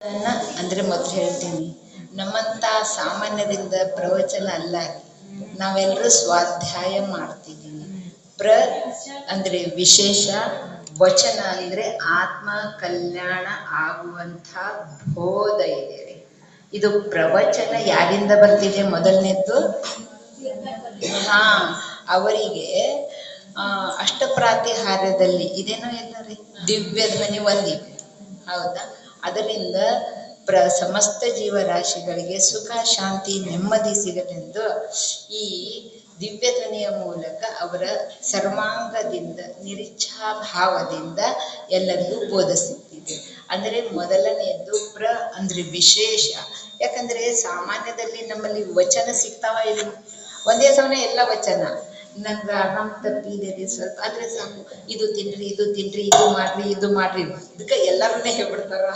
ನನ್ನ ಅಂದರೆ ಮೊದಲು ಹೇಳ್ತೀನಿ, ನಮ್ಮಂಥ ಸಾಮಾನ್ಯರಿಂದ ಪ್ರವಚನ ಅಲ್ಲ. ನಾವೆಲ್ಲರೂ ಸ್ವಾಧ್ಯಾಯ ಮಾಡ್ತಿದ್ದೀವಿ. ಅಂದರೆ ವಿಶೇಷ, ವಚನ ಅಂದರೆ ಆತ್ಮ ಕಲ್ಯಾಣ ಆಗುವಂಥ ಬೋಧ ಇದೆ ರೀ. ಇದು ಪ್ರವಚನ ಯಾರಿಂದ ಬರ್ತಿದೆ? ಮೊದಲನೇದ್ದು ಅವರಿಗೆ ಅಷ್ಟಪ್ರಾತಿಹಾರ್ಯದಲ್ಲಿ ಇದೇನೋ ಇಲ್ಲ ರೀ, ದಿವ್ಯ ಧ್ವನಿ ಒಂದಿದೆ, ಹೌದಾ? ಅದರಿಂದ ಸಮಸ್ತ ಜೀವರಾಶಿಗಳಿಗೆ ಸುಖ ಶಾಂತಿ ನೆಮ್ಮದಿ ಸಿಗಲೆಂದು ಈ ದಿವ್ಯ ಧ್ವನಿಯ ಮೂಲಕ ಅವರ ಸರ್ವಾಂಗದಿಂದ ನಿರೀಚ್ಛಾಭಾವದಿಂದ ಎಲ್ಲರಿಗೂ ಬೋಧಿಸುತ್ತಿದೆ. ಅಂದರೆ ಮೊದಲನೆಯದ್ದು ಅಂದರೆ ವಿಶೇಷ. ಯಾಕಂದರೆ ಸಾಮಾನ್ಯದಲ್ಲಿ ನಮ್ಮಲ್ಲಿ ವಚನ ಸಿಗ್ತಾವ ಇಲ್ಲ, ಒಂದೇ ಸಮಯ ಎಲ್ಲ ವಚನ. ನನ್ಗೆ ಆರಾಮ್ ತಪ್ಪಿದೆ ರೀ ಸ್ವಲ್ಪ, ಆದರೆ ಸಾಕು, ಇದು ತಿನ್ರಿ, ಇದು ತಿನ್ರಿ, ಇದು ಮಾಡ್ರಿ, ಇದು ಮಾಡ್ರಿ, ಇದಕ್ಕೆ ಎಲ್ಲರನ್ನೇ ಹೇಳ್ಬಿಡ್ತಾರ.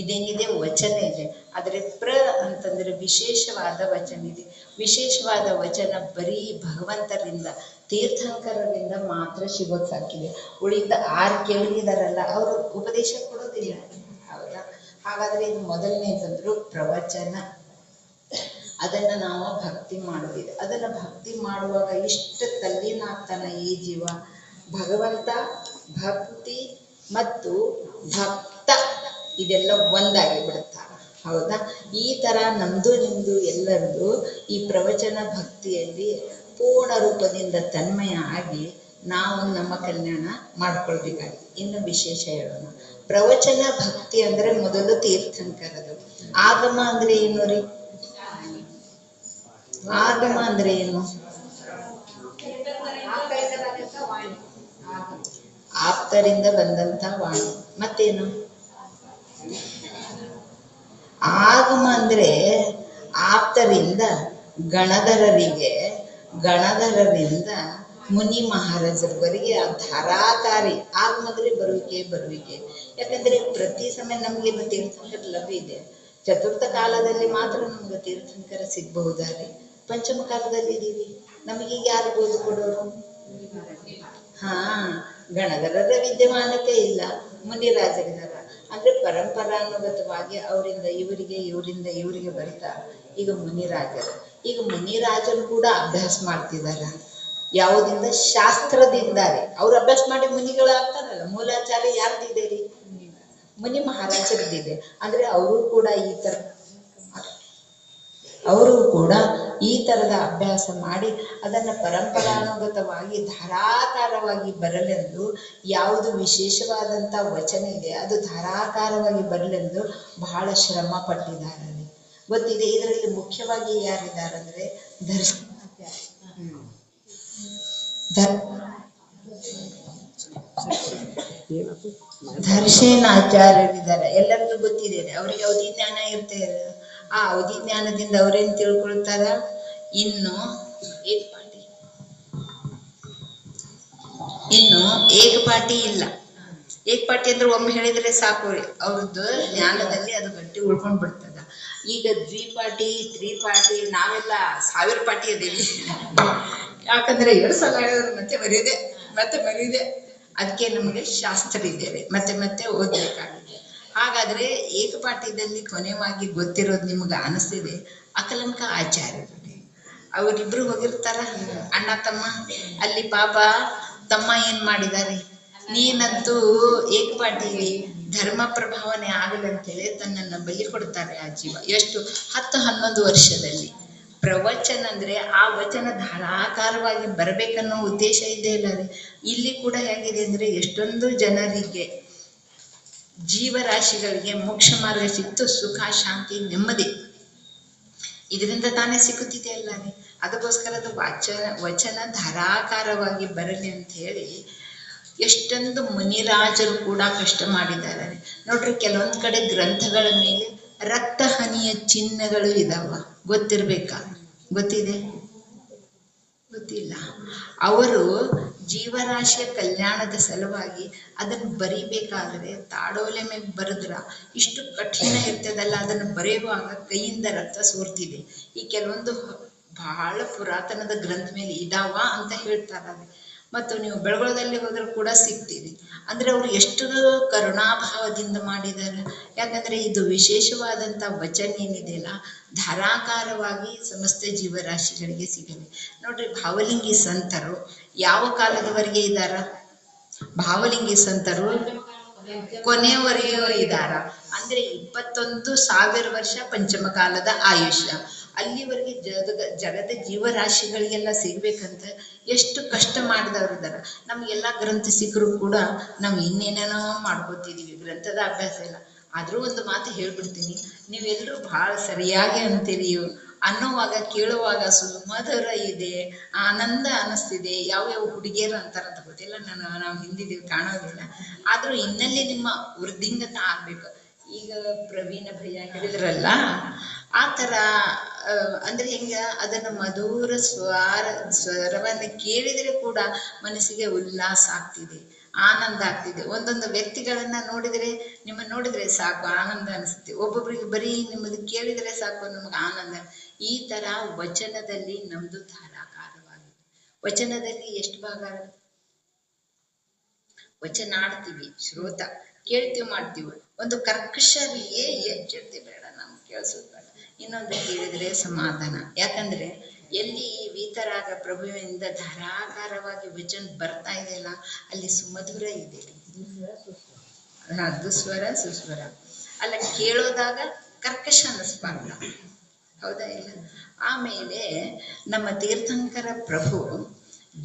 ಇದೇನಿದೆ ವಚನ ಇದೆ. ಆದರೆ ಅಂತಂದ್ರೆ ವಿಶೇಷವಾದ ವಚನ ಇದೆ. ವಿಶೇಷವಾದ ವಚನ ಬರೀ ಭಗವಂತರಿಂದ, ತೀರ್ಥಂಕರರಿಂದ ಮಾತ್ರ ಸಿಗೋದು ಸಾಕಿದೆ. ಉಳಿದ 6 ಕೇಳಿದಾರಲ್ಲ, ಅವರು ಉಪದೇಶ ಕೊಡೋದಿಲ್ಲ, ಹೌದಾ? ಹಾಗಾದ್ರೆ ಇದು ಮೊದಲನೇದಂದ್ರು ಪ್ರವಚನ. ಅದನ್ನ ನಾವು ಭಕ್ತಿ ಮಾಡೋದಿದೆ. ಅದನ್ನ ಭಕ್ತಿ ಮಾಡುವಾಗ ಇಷ್ಟು ತಲ್ಲೀನಾಗ್ತಾನ ಈ ಜೀವ. ಭಗವಂತ, ಭಕ್ತಿ ಮತ್ತು ಭಕ್ತ ಇದೆಲ್ಲ ಒಂದಾಗಿ ಬಿಡುತ್ತಾರ, ಹೌದಾ? ಈ ತರ ನಮ್ದು ನಿಮ್ದು ಎಲ್ಲರದು ಈ ಪ್ರವಚನ ಭಕ್ತಿಯಲ್ಲಿ ಪೂರ್ಣ ರೂಪದಿಂದ ತನ್ಮಯ ಆಗಿ ನಾವು ನಮ್ಮ ಕಲ್ಯಾಣ ಮಾಡ್ಕೊಳ್ಬೇಕಾಗಿದೆ. ಇನ್ನು ವಿಶೇಷ ಹೇಳೋಣ. ಪ್ರವಚನ ಭಕ್ತಿ ಅಂದ್ರೆ ಮೊದಲು ತೀರ್ಥಂಕರದು. ಆಗಮ ಅಂದ್ರೆ ಏನು ರೀ? ಆಗಮ ಅಂದ್ರೆ ಏನು? ಆಪ್ತರಿಂದ ಬಂದಂತ ವಾಣಿ. ಮತ್ತೇನು? ಆಗಮ ಅಂದ್ರೆ ಆಪ್ತರಿಂದ ಗಣಧರರಿಗೆ, ಗಣಧರರಿಂದ ಮುನಿ ಮಹಾರಾಜರವರೆಗೆ ಆ ಧಾರಾಕಾರಿ ಆಗಮದ್ರೆ ಬರುವಿಕೆ. ಯಾಕಂದ್ರೆ ಪ್ರತಿ ಸಮಯ ನಮ್ಗೆ ತೀರ್ಥಂಕರ ಲಭ್ಯ ಇದೆ. ಚತುರ್ಥ ಕಾಲದಲ್ಲಿ ಮಾತ್ರ ನಮ್ಗೆ ತೀರ್ಥಂಕರ ಸಿಗಬಹುದಾರಿ. ಪಂಚಮ ಕಾಲದಲ್ಲಿ ಇದೀವಿ, ನಮಗೀಗ ಯಾರು ಬೋಧು ಕೊಡೋರು? ಗಣಧರರ ವಿದ್ಯಮಾನತೆ ಇಲ್ಲ, ಮುನಿರಾಜರಿದಾರ. ಅಂದ್ರೆ ಪರಂಪರಾನುಗತವಾಗಿ ಅವರಿಂದ ಇವರಿಗೆ, ಇವರಿಂದ ಇವರಿಗೆ ಬರ್ತಾರೆ. ಈಗ ಮುನಿರಾಜರು ಕೂಡ ಅಭ್ಯಾಸ ಮಾಡ್ತಿದಾರ. ಯಾವುದಿಂದ? ಶಾಸ್ತ್ರದಿಂದಾರೆ. ಅವ್ರು ಅಭ್ಯಾಸ ಮಾಡಿ ಮುನಿಗಳಾಗ್ತಾರಲ್ಲ. ಮೂಲಾಚಾರ್ಯ ಯಾರ್ದಿದೆ ರೀ? ಮುನಿ ಮಹಾರಾಜರದ್ದಿದೆ. ಅಂದ್ರೆ ಅವರು ಕೂಡ ಈ ತರದ ಅಭ್ಯಾಸ ಮಾಡಿ ಅದನ್ನ ಪರಂಪರಾನುಗತವಾಗಿ ಧಾರಾಕಾರವಾಗಿ ಬರಲೆಂದು, ಯಾವುದು ವಿಶೇಷವಾದಂಥ ವಚನ ಇದೆ ಅದು ಧಾರಾಕಾರವಾಗಿ ಬರಲೆಂದು ಬಹಳ ಶ್ರಮ ಪಟ್ಟಿದ್ದಾರೆ. ಗೊತ್ತಿದೆ. ಇದರಲ್ಲಿ ಮುಖ್ಯವಾಗಿ ಯಾರಿದ್ದಾರಂದ್ರೆ ದರ್ಶನಾಚಾರ್ಯರಿದ್ದಾರೆ. ಎಲ್ಲರಿಗೂ ಗೊತ್ತಿದೆ. ಅವರಿಗೆ ಅವಧಿ ಜ್ಞಾನ ಇರ್ತದೆ. ಆ ಅವಧಿ ಜ್ಞಾನದಿಂದ ಅವ್ರೇನ್ ತಿಳ್ಕೊಳ್ತಾರ? ಇನ್ನು ಏಕಪಾಟಿ ಇಲ್ಲ. ಏಕಪಾಟಿ ಅಂದ್ರೆ ಒಮ್ಮೆ ಹೇಳಿದ್ರೆ ಸಾಕು, ಅವ್ರದ್ದು ಜ್ಞಾನದಲ್ಲಿ ಅದು ಗಟ್ಟಿ ಉಳ್ಕೊಂಡ್ ಬಿಡ್ತದ. ಈಗ ದ್ವಿಪಾಠಿ, ತ್ರಿಪಾಠಿ, ನಾವೆಲ್ಲ 1000 ಪಾಠಿ ಅದೀವಿ. ಯಾಕಂದ್ರೆ 2 ಸಲ ಹೇಳಿದ್ರು ಮತ್ತೆ ಮರೆಯುದೆ. ಅದಕ್ಕೆ ನಮಗೆ ಶಾಸ್ತ್ರ ಇದೆ, ಮತ್ತೆ ಓದ್ಬೇಕಾಗಿದೆ. ಹಾಗಾದ್ರೆ ಏಕಪಾಠ್ಯದಲ್ಲಿ ಕೊನೆವಾಗಿ ಗೊತ್ತಿರೋದು ನಿಮ್ಗೆ ಅನಿಸ್ತಿದೆ, ಅಕಲಂಕ ಆಚಾರ್ಯರು. ಅವರಿಬ್ರು ಹೋಗಿರ್ತಾರ, ಅಣ್ಣ ತಮ್ಮ. ಅಲ್ಲಿ ಪಾಪ ತಮ್ಮ ಏನ್ ಮಾಡಿದ್ದಾರೆ? ನೀನಂತೂ ಏಕಪಾಠಿ ಧರ್ಮ ಪ್ರಭಾವನೆ ಆಗಲಂತೇಳಿ ತನ್ನನ್ನು ಬಲಿ ಕೊಡ್ತಾರೆ ಆ ಜೀವ. ಎಷ್ಟು? 10-11 ವರ್ಷದಲ್ಲಿ. ಪ್ರವಚನ ಅಂದ್ರೆ ಆ ವಚನ ಧಾರಾಕಾರವಾಗಿ ಬರ್ಬೇಕನ್ನೋ ಉದ್ದೇಶ ಇದೆ ಇಲ್ಲ ರೀ. ಇಲ್ಲಿ ಕೂಡ ಹೇಗಿದೆ ಅಂದ್ರೆ, ಎಷ್ಟೊಂದು ಜನರಿಗೆ, ಜೀವರಾಶಿಗಳಿಗೆ ಮೋಕ್ಷ ಮಾರ್ಗ ಸಿಕ್ತು, ಸುಖ ಶಾಂತಿ ನೆಮ್ಮದಿ ಇದರಿಂದ ತಾನೇ ಸಿಗುತ್ತಿದೆ ಅಲ್ಲ ರೀ. ಅದಕ್ಕೋಸ್ಕರದ ವಚನ ಧಾರಾಕಾರವಾಗಿ ಬರಲಿ ಅಂತ ಹೇಳಿ ಎಷ್ಟೊಂದು ಮುನಿರಾಜರು ಕೂಡ ಕಷ್ಟ ಮಾಡಿದ್ದಾರೆ ನೋಡ್ರಿ. ಕೆಲವೊಂದ್ ಕಡೆ ಗ್ರಂಥಗಳ ಮೇಲೆ ರಕ್ತಹನಿಯ ಚಿಹ್ನೆಗಳು ಇದಾವ. ಗೊತ್ತಿರ್ಬೇಕಾ? ಗೊತ್ತಿದೆ? ಗೊತ್ತಿಲ್ಲ. ಅವರು ಜೀವರಾಶಿಯ ಕಲ್ಯಾಣದ ಸಲುವಾಗಿ ಅದನ್ನು ಬರಿಬೇಕಾದ್ರೆ ತಾಡೋಲೆ ಮೇಲೆ ಬರೆದ್ರ ಇಷ್ಟು ಕಠಿಣ ಇರ್ತದಲ್ಲ, ಅದನ್ನು ಬರೆಯುವಾಗ ಕೈಯಿಂದ ರಕ್ತ ಸೋರ್ತಿದೆ. ಈ ಕೆಲವೊಂದು ಬಹಳ ಪುರಾತನದ ಗ್ರಂಥ ಮೇಲೆ ಇದಾವ ಅಂತ ಹೇಳ್ತಾರೆ. ಮತ್ತು ನೀವು ಬೆಳಗೊಳದಲ್ಲಿ ಹೋದರೂ ಕೂಡ ಸಿಗ್ತೀರಿ. ಅಂದ್ರೆ ಅವರು ಎಷ್ಟು ಕರುಣಾಭಾವದಿಂದ ಮಾಡಿದ್ದಾರೆ. ಯಾಕಂದ್ರೆ ಇದು ವಿಶೇಷವಾದಂಥ ವಚನ ಏನಿದೆಯಲ್ಲ ಧಾರಾಕಾರವಾಗಿ ಸಮಸ್ತ ಜೀವರಾಶಿಗಳಿಗೆ ಸಿಗಲಿ. ನೋಡ್ರಿ, ಭಾವಲಿಂಗಿ ಸಂತರು ಯಾವ ಕಾಲದವರೆಗೆ ಇದ್ದಾರ? ಭಾವಲಿಂಗಿ ಸಂತರು ಕೊನೆಯವರೆಗೂ ಇದ್ದಾರ. ಅಂದ್ರೆ 21,000 ವರ್ಷ ಪಂಚಮ ಕಾಲದ ಆಯುಷ್ಯ. ಅಲ್ಲಿವರೆಗೆ ಜಗದ ಜೀವರಾಶಿಗಳಿಗೆಲ್ಲ ಸಿಗ್ಬೇಕಂತ ಎಷ್ಟು ಕಷ್ಟ ಮಾಡಿದವ್ರು ಇದ್ದಾರೆ. ನಮ್ಗೆಲ್ಲ ಗ್ರಂಥ ಸಿಕ್ಕರು ಕೂಡ ನಾವು ಇನ್ನೇನೇನೋ ಮಾಡ್ಕೋತಿದೀವಿ, ಗ್ರಂಥದ ಅಭ್ಯಾಸ ಇಲ್ಲ. ಆದ್ರೂ ಒಂದು ಮಾತು ಹೇಳ್ಬಿಡ್ತೀನಿ, ನೀವೆಲ್ಲರೂ ಬಹಳ ಸರಿಯಾಗಿ ಅಂತೀರಿ. ಅನ್ನುವಾಗ ಕೇಳುವಾಗ ಸುಮಧುರ ಇದೆ, ಆನಂದ ಅನಿಸ್ತಿದೆ. ಯಾವ್ಯಾವ ಹುಡುಗಿಯರು ಅಂತಾರಂತ ಗೊತ್ತಿಲ್ಲ, ನಾವು ಹಿಂದಿದ್ದೀವಿ ಕಾಣೋದಿಲ್ಲ. ಆದ್ರೂ ಇನ್ನಲ್ಲಿ ನಿಮ್ಮ ವೃದ್ಧಿಂಗತ ಆಗ್ಬೇಕು. ಈಗ ಪ್ರವೀಣ ಭಯ್ಯ ಹೇಳಿದ್ರಲ್ಲ, ಆ ಥರ ಅಂದ್ರೆ ಹೆಂಗ ಅದನ್ನು ಮಧುರ ಸ್ವರವನ್ನು ಕೇಳಿದರೆ ಕೂಡ ಮನಸ್ಸಿಗೆ ಉಲ್ಲಾಸ ಆಗ್ತಿದೆ, ಆನಂದ ಆಗ್ತಿದೆ. ಒಂದೊಂದು ವ್ಯಕ್ತಿಗಳನ್ನ ನೋಡಿದರೆ, ನಿಮ್ಮನ್ನು ನೋಡಿದ್ರೆ ಸಾಕು ಆನಂದ ಅನಿಸುತ್ತೆ. ಒಬ್ಬೊಬ್ಬರಿಗೆ ಬರೀ ನಿಮ್ಮದು ಕೇಳಿದರೆ ಸಾಕು ನಮಗೆ ಆನಂದ. ಈ ತರ ವಚನದಲ್ಲಿ ನಮ್ದು ಧಾರಾಕಾರವಾಗಿದೆ. ವಚನದಲ್ಲಿ ಎಷ್ಟು ಭಾಗ? ವಚನ ಆಡ್ತೀವಿ, ಶ್ರೋತ ಕೇಳ್ತೀವಿ, ಮಾಡ್ತೀವಿ. ಒಂದು ಕರ್ಕಶರಿಗೆ ಎಚ್ಚರಿಕೆ ಬೇಡ, ನಮ್ಗೆ ಕೇಳಿಸೋದು ಬೇಡ. ಇನ್ನೊಂದು ಕೇಳಿದ್ರೆ ಸಮಾಧಾನ. ಯಾಕಂದ್ರೆ ಎಲ್ಲಿ ವೀತರಾಗ ಪ್ರಭುವಿನಿಂದ ಧಾರಾಕಾರವಾಗಿ ವಚನ ಬರ್ತಾ ಇದೆಯಲ್ಲ, ಅಲ್ಲಿ ಸುಮಧುರ ಇದೆ. ದುಸ್ವರ ಸುಸ್ವರ ಅಲ್ಲ, ಕೇಳೋದಾಗ ಕರ್ಕಶ ಅನ್ನಿಸ್ಬಾರ್ದು. ಹೌದಾ ಇಲ್ಲ? ಆಮೇಲೆ ನಮ್ಮ ತೀರ್ಥಂಕರ ಪ್ರಭು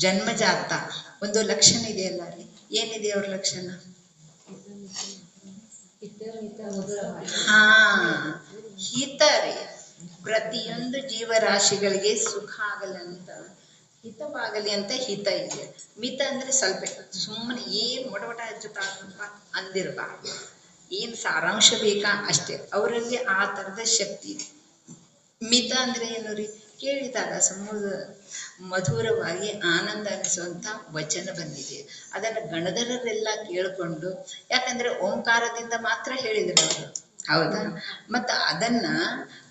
ಜನ್ಮಜಾತ ಒಂದು ಲಕ್ಷಣ ಇದೆಯಲ್ಲ ರೀ, ಏನಿದೆ ಅವ್ರ ಲಕ್ಷಣ? ಹಾ, ಹಿತ ರೀ. ಪ್ರತಿಯೊಂದು ಜೀವರಾಶಿಗಳಿಗೆ ಸುಖ ಆಗಲಂತ, ಹಿತವಾಗಲಿ ಅಂತ ಹಿತ ಇದೆ. ಮಿತ ಅಂದ್ರೆ ಸ್ವಲ್ಪ, ಸುಮ್ಮನೆ ಏನ್ ಒಡವಟ ಹಚ್ಚುತ್ತಾರಪ್ಪ ಅಂದಿರಬಾರ್ದು. ಏನ್ ಸಾರಾಂಶ ಬೇಕಾ ಅಷ್ಟೇ. ಅವರಲ್ಲಿ ಆ ತರದ ಶಕ್ತಿ ಇದೆ. ಮಿತ ಅಂದ್ರೆ ಏನು ರೀ? ಕೇಳಿದಾಗ ಮಧುರವಾಗಿ ಆನಂದ ಅನಿಸುವಂತ ವಚನ ಬಂದಿದೆ. ಅದನ್ನು ಗಣಧರರೆಲ್ಲ ಕೇಳಿಕೊಂಡು, ಯಾಕಂದ್ರೆ ಓಂಕಾರದಿಂದ ಮಾತ್ರ ಹೇಳಿದ್ರು ಅವರು, ಹೌದಾ? ಮತ್ತು ಅದನ್ನ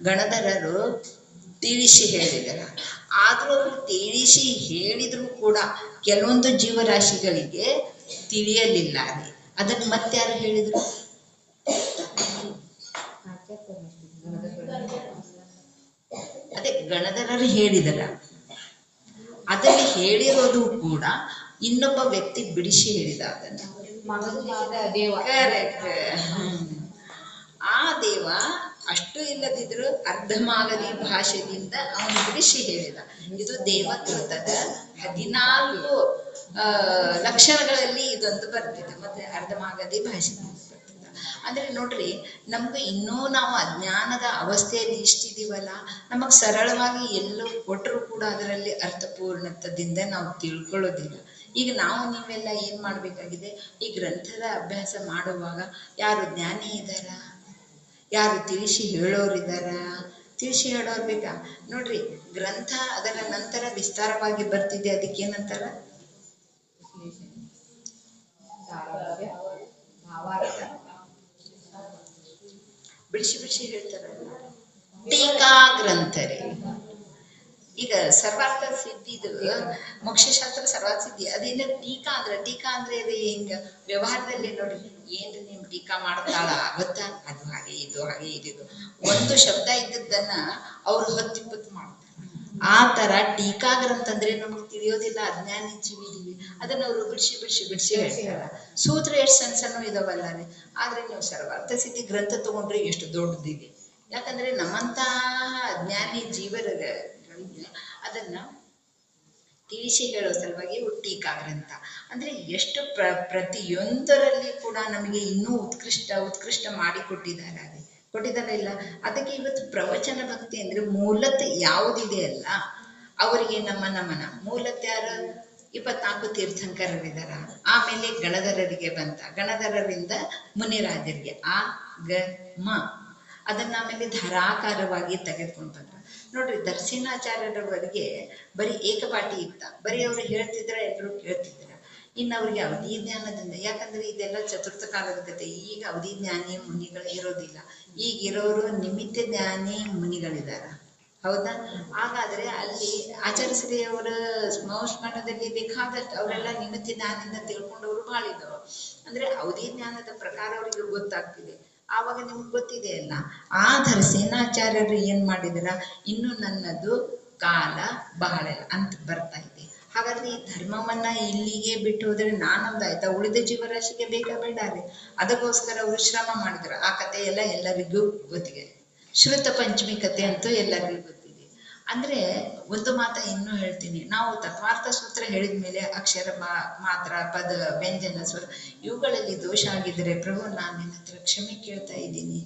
ಗಣಧರರು ತಿಳಿಸಿ ಹೇಳಿದಾರ. ಆದ್ರೂ ಅವರು ತಿಳಿಸಿ ಹೇಳಿದ್ರು ಕೂಡ ಕೆಲವೊಂದು ಜೀವರಾಶಿಗಳಿಗೆ ತಿಳಿಯಲಿಲ್ಲ ರೀ. ಅದನ್ನು ಮತ್ತೆ ಯಾರು ಹೇಳಿದ್ರು? ಅದೇ ಗಣಧರರು ಹೇಳಿದರ. ಅದನ್ನು ಹೇಳಿರೋದು ಕೂಡ ಇನ್ನೊಬ್ಬ ವ್ಯಕ್ತಿ ಬಿಡಿಸಿ ಹೇಳಿದ ಅದನ್ನು. ಕರೆಕ್ಟ್. ಆ ದೇವ ಅಷ್ಟು ಇಲ್ಲದಿದ್ರು ಅರ್ಧಮಾಗದಿ ಭಾಷೆಯಿಂದ ಅವನು ಬಿಡಿಸಿ ಹೇಳಿದ. ಇದು ದೇವಕೃತದ 14 ಲಕ್ಷಣಗಳಲ್ಲಿ ಇದೊಂದು ಬರ್ತಿದೆ. ಮತ್ತೆ ಅರ್ಧಮಾಗದಿ ಭಾಷೆದಿಂದ ಬರ್ತಿದೆ. ಅಂದ್ರೆ ನೋಡ್ರಿ, ನಮ್ಗೆ ಇನ್ನೂ ನಾವು ಅಜ್ಞಾನದ ಅವಸ್ಥೆಯಲ್ಲಿ ಇಷ್ಟಿದೀವಲ್ಲ, ನಮಗ್ ಸರಳವಾಗಿ ಎಲ್ಲೋ ಕೊಟ್ಟರು ಕೂಡ ಅದರಲ್ಲಿ ಅರ್ಥಪೂರ್ಣತ್ವದಿಂದ ನಾವು ತಿಳ್ಕೊಳ್ಳೋದಿಲ್ಲ. ಈಗ ನಾವು ನೀವೆಲ್ಲ ಏನ್ ಮಾಡ್ಬೇಕಾಗಿದೆ, ಈ ಗ್ರಂಥದ ಅಭ್ಯಾಸ ಮಾಡುವಾಗ ಯಾರು ಜ್ಞಾನಿ ಇದ್ದಾರ, ಯಾರು ತಿಳಿಸಿ ಹೇಳೋರಿದ್ದಾರ? ತಿಳಿಸಿ ಹೇಳೋರು ಬೇಕಾ? ನೋಡ್ರಿ, ಗ್ರಂಥ ಅದರ ನಂತರ ವಿಸ್ತಾರವಾಗಿ ಬರ್ತಿದೆ. ಅದಕ್ಕೇನಂತಾರ? ಬಿಡಿಸಿ ಬಿಡಿಸಿ ಹೇಳ್ತಾರಲ್ಲ, ಟೀಕಾ ಗ್ರಂಥ ರೀ. ಈಗ ಸರ್ವಾರ್ಥ ಸಿದ್ಧಿದು ಮೋಕ್ಷಶಾಸ್ತ್ರ ಸರ್ವಾರ್ಥ ಸಿದ್ಧಿ ಅದೇನ ಟೀಕಾ ಅಂದ್ರೆ ಇದು ಹಿಂಗ ವ್ಯವಹಾರದಲ್ಲಿ ನೋಡ್ರಿ, ಏನ್ರಿ ನಿಮ್ ಟೀಕಾ ಮಾಡ್ತಾಳ ಗೊತ್ತಾ, ಅದು ಹಾಗೆ ಇದು ಹಾಗೆ ಇದು ಒಂದು ಶಬ್ದ ಇದ್ದದ್ದನ್ನ ಅವ್ರು 10-20 ಮಾಡ್ತಾರೆ. ಆ ತರ ಟೀಕಾ ಗ್ರಂಥ ಅಂದ್ರೆ ನಮಗ್ ತಿಳಿಯೋದಿಲ್ಲ, ಅಜ್ಞಾನಿ ಜೀವಿದೀವಿ. ಅದನ್ನ ಅವರು ಬಿಡಿಸಿ ಬಿಡಿಸಿ ಬಿಡಿಸಿ ಹೇಳ್ತಾರ. ಸೂತ್ರ ಎಷ್ಟು ಸಣ್ಣ ಸಣ್ಣ ಇದಾವಲ್ಲ ರೀ. ಆದ್ರೆ ನೀವು ಸರ್ವಾರ್ಥ ಸಿದ್ಧಿ ಗ್ರಂಥ ತಗೊಂಡ್ರೆ ಎಷ್ಟು ದೊಡ್ಡದಿದೆ. ಯಾಕಂದ್ರೆ ನಮ್ಮಂತ ಅಜ್ಞಾನಿ ಜೀವರ ಅದನ್ನ ತಿಳಿಸಿ ಹೇಳೋ ಸಲುವಾಗಿ ಟೀಕಾ ಗ್ರಂಥ. ಅಂದ್ರೆ ಎಷ್ಟು ಪ್ರತಿಯೊಂದರಲ್ಲಿ ಕೂಡ ನಮಗೆ ಇನ್ನೂ ಉತ್ಕೃಷ್ಟ ಮಾಡಿಕೊಟ್ಟಿದ್ದಾರೆ. ಕೊಟ್ಟಿದ್ದಾರೆ ಇಲ್ಲ? ಅದಕ್ಕೆ ಇವತ್ತು ಪ್ರವಚನ ಭಕ್ತಿ ಅಂದ್ರೆ ಮೂಲತಃ ಯಾವುದಿದೆ ಅಲ್ಲ ಅವರಿಗೆ ನಮನ. ಮೂಲತಃ ಯಾರು? 24 ತೀರ್ಥಂಕರರಿದ್ದಾರ. ಆಮೇಲೆ ಗಣಧರರಿಗೆ ಬಂತ, ಗಣಧರರಿಂದ ಮುನಿರಾಜರಿಗೆ ಆ ಗ ಮ ಅದನ್ನ ಆಮೇಲೆ ಧಾರಾಕಾರವಾಗಿ ತೆಗೆದುಕೊಂಡು ಬಂದ್ರು. ನೋಡ್ರಿ, ದರ್ಶನಾಚಾರ್ಯರವರಿಗೆ ಬರೀ ಏಕಪಾಟಿ ಇತ್ತ. ಬರೀ ಅವ್ರು ಹೇಳ್ತಿದ್ರ, ಎಲ್ಲರೂ ಕೇಳ್ತಿದ್ರ. ಇನ್ನು ಅವ್ರಿಗೆ ಅವಧಿ ಜ್ಞಾನದಿಂದ, ಯಾಕಂದ್ರೆ ಇದೆಲ್ಲ ಚತುರ್ಥ ಕಾಲದ ಕಥೆ. ಈಗ ಅವಧಿ ಜ್ಞಾನಿ ಮುನಿಗಳು ಇರೋದಿಲ್ಲ. ಈಗಿರೋರು ನಿಮಿತ್ತ ಜ್ಞಾನಿ ಮುನಿಗಳಿದಾರ. ಹೌದಾ? ಹಾಗಾದ್ರೆ ಅಲ್ಲಿ ಆಚಾರ್ಯಶ್ರೀ ಅವರ ಸ್ಮೌಷ್ಮಣದಲ್ಲಿ ಬೇಕಾದಷ್ಟು ಅವರೆಲ್ಲ ನಿಮಿತಿ ಜ್ಞಾನದಿಂದ ತಿಳ್ಕೊಂಡವರು ಬಹಳ ಇದ್ದವರು. ಅಂದ್ರೆ ಅವಧಿ ಜ್ಞಾನದ ಪ್ರಕಾರ ಅವರಿಗೆ ಗೊತ್ತಾಗ್ತಿದೆ. ಆವಾಗ ನಿಮ್ಗೆ ಗೊತ್ತಿದೆ ಅಲ್ಲ. ಆಧಾರ ಸೇನಾಚಾರ್ಯರು ಏನ್ ಮಾಡಿದ್ರ, ಇನ್ನು ನನ್ನದು ಕಾಲ ಬಹಳ ಅಂತ ಬರ್ತಾ ಇದೆ. ಹಾಗಾದ್ರೆ ಈ ಧರ್ಮವನ್ನ ಇಲ್ಲಿಗೆ ಬಿಟ್ಟು ಹೋದ್ರೆ ನಾನೊಂದಾಯ್ತಾ, ಉಳಿದ ಜೀವರಾಶಿಗೆ ಬೇಕಾ ಬೇಡ ರೀ? ಅದಕ್ಕೋಸ್ಕರ ಅವರು ಶ್ರಮ ಮಾಡಿದ್ರು. ಆ ಕಥೆ ಎಲ್ಲ ಎಲ್ಲರಿಗೂ ಗೊತ್ತಿದೆ. ಶ್ರುತ ಪಂಚಮಿ ಕಥೆ ಅಂತೂ ಎಲ್ಲರಿಗೂ ಗೊತ್ತಿದೆ. ಅಂದ್ರೆ ಒಂದು ಮಾತ ಇನ್ನೂ ಹೇಳ್ತೀನಿ. ನಾವು ತತ್ವಾರ್ಥ ಸೂತ್ರ ಹೇಳಿದ ಮೇಲೆ ಅಕ್ಷರ ಮಾತ್ರ, ಪದ, ವ್ಯಂಜನ, ಸ್ವರ ಇವುಗಳಲ್ಲಿ ದೋಷ ಆಗಿದ್ರೆ ಪ್ರಭು ನಾನು ನಿನ್ನ ಹತ್ರ ಕ್ಷಮೆ ಕೇಳ್ತಾ ಇದ್ದೀನಿ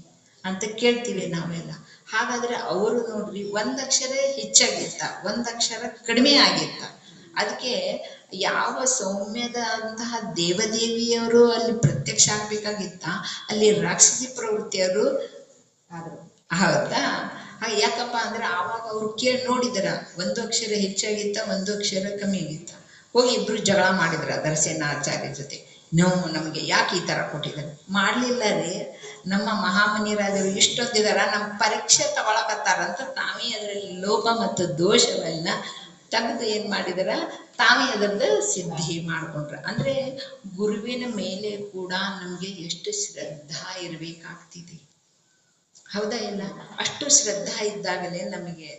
ಅಂತ ಕೇಳ್ತೀವಿ ನಾವೆಲ್ಲ. ಹಾಗಾದ್ರೆ ಅವರು ನೋಡ್ರಿ ಒಂದಕ್ಷರ ಹೆಚ್ಚಾಗಿತ್ತ, ಒಂದಕ್ಷರ ಕಡಿಮೆ ಆಗಿತ್ತ. ಅದಕ್ಕೆ ಯಾವ ಸೌಮ್ಯದ ಅಂತಹ ದೇವದೇವಿಯವರು ಅಲ್ಲಿ ಪ್ರತ್ಯಕ್ಷ ಆಗ್ಬೇಕಾಗಿತ್ತ, ಅಲ್ಲಿ ರಾಕ್ಷಸಿ ಪ್ರವೃತ್ತಿಯವರು ಆದ್ರು. ಹೌದಾ? ಯಾಕಪ್ಪ ಅಂದ್ರೆ ಆವಾಗ ಅವ್ರು ಕೇಳಿ ನೋಡಿದರ, ಒಂದು ಅಕ್ಷರ ಹೆಚ್ಚಾಗಿತ್ತ, ಒಂದು ಅಕ್ಷರ ಕಮ್ಮಿ ಆಗಿತ್ತ. ಹೋಗಿ ಇಬ್ರು ಜಗಳ ಮಾಡಿದ್ರ ದರ್ಶನಾಚಾರ್ಯ ಜೊತೆ. ನಮ್ಗೆ ಯಾಕೆ ಈ ತರ ಕೊಟ್ಟಿದ್ದಾರೆ? ಮಾಡ್ಲಿಲ್ಲ ರೀ. ನಮ್ಮ ಮಹಾಮುನಿರಾಜರು ಇಷ್ಟೊಂದಿದಾರ, ನಮ್ಮ ಪರೀಕ್ಷೆ ತಗೊಳಕತ್ತಾರಂತ ತಾವೇ ಅದರಲ್ಲಿ ಲೋಪ ಮತ್ತು ದೋಷವನ್ನ ತೆಗೆದು ಏನ್ ಮಾಡಿದಾರ, ತಾವೇ ಅದರದ ಸಿದ್ಧಿ ಮಾಡ್ಕೊಂಡ್ರ. ಅಂದ್ರೆ ಗುರುವಿನ ಮೇಲೆ ಕೂಡ ನಮ್ಗೆ ಎಷ್ಟು ಶ್ರದ್ಧಾ ಇರ್ಬೇಕಾಗ್ತಿದೆ. ಹೌದಾ ಇಲ್ಲ? ಅಷ್ಟು ಶ್ರದ್ಧಾ ಇದ್ದಾಗಲೇ ನಮಗೆ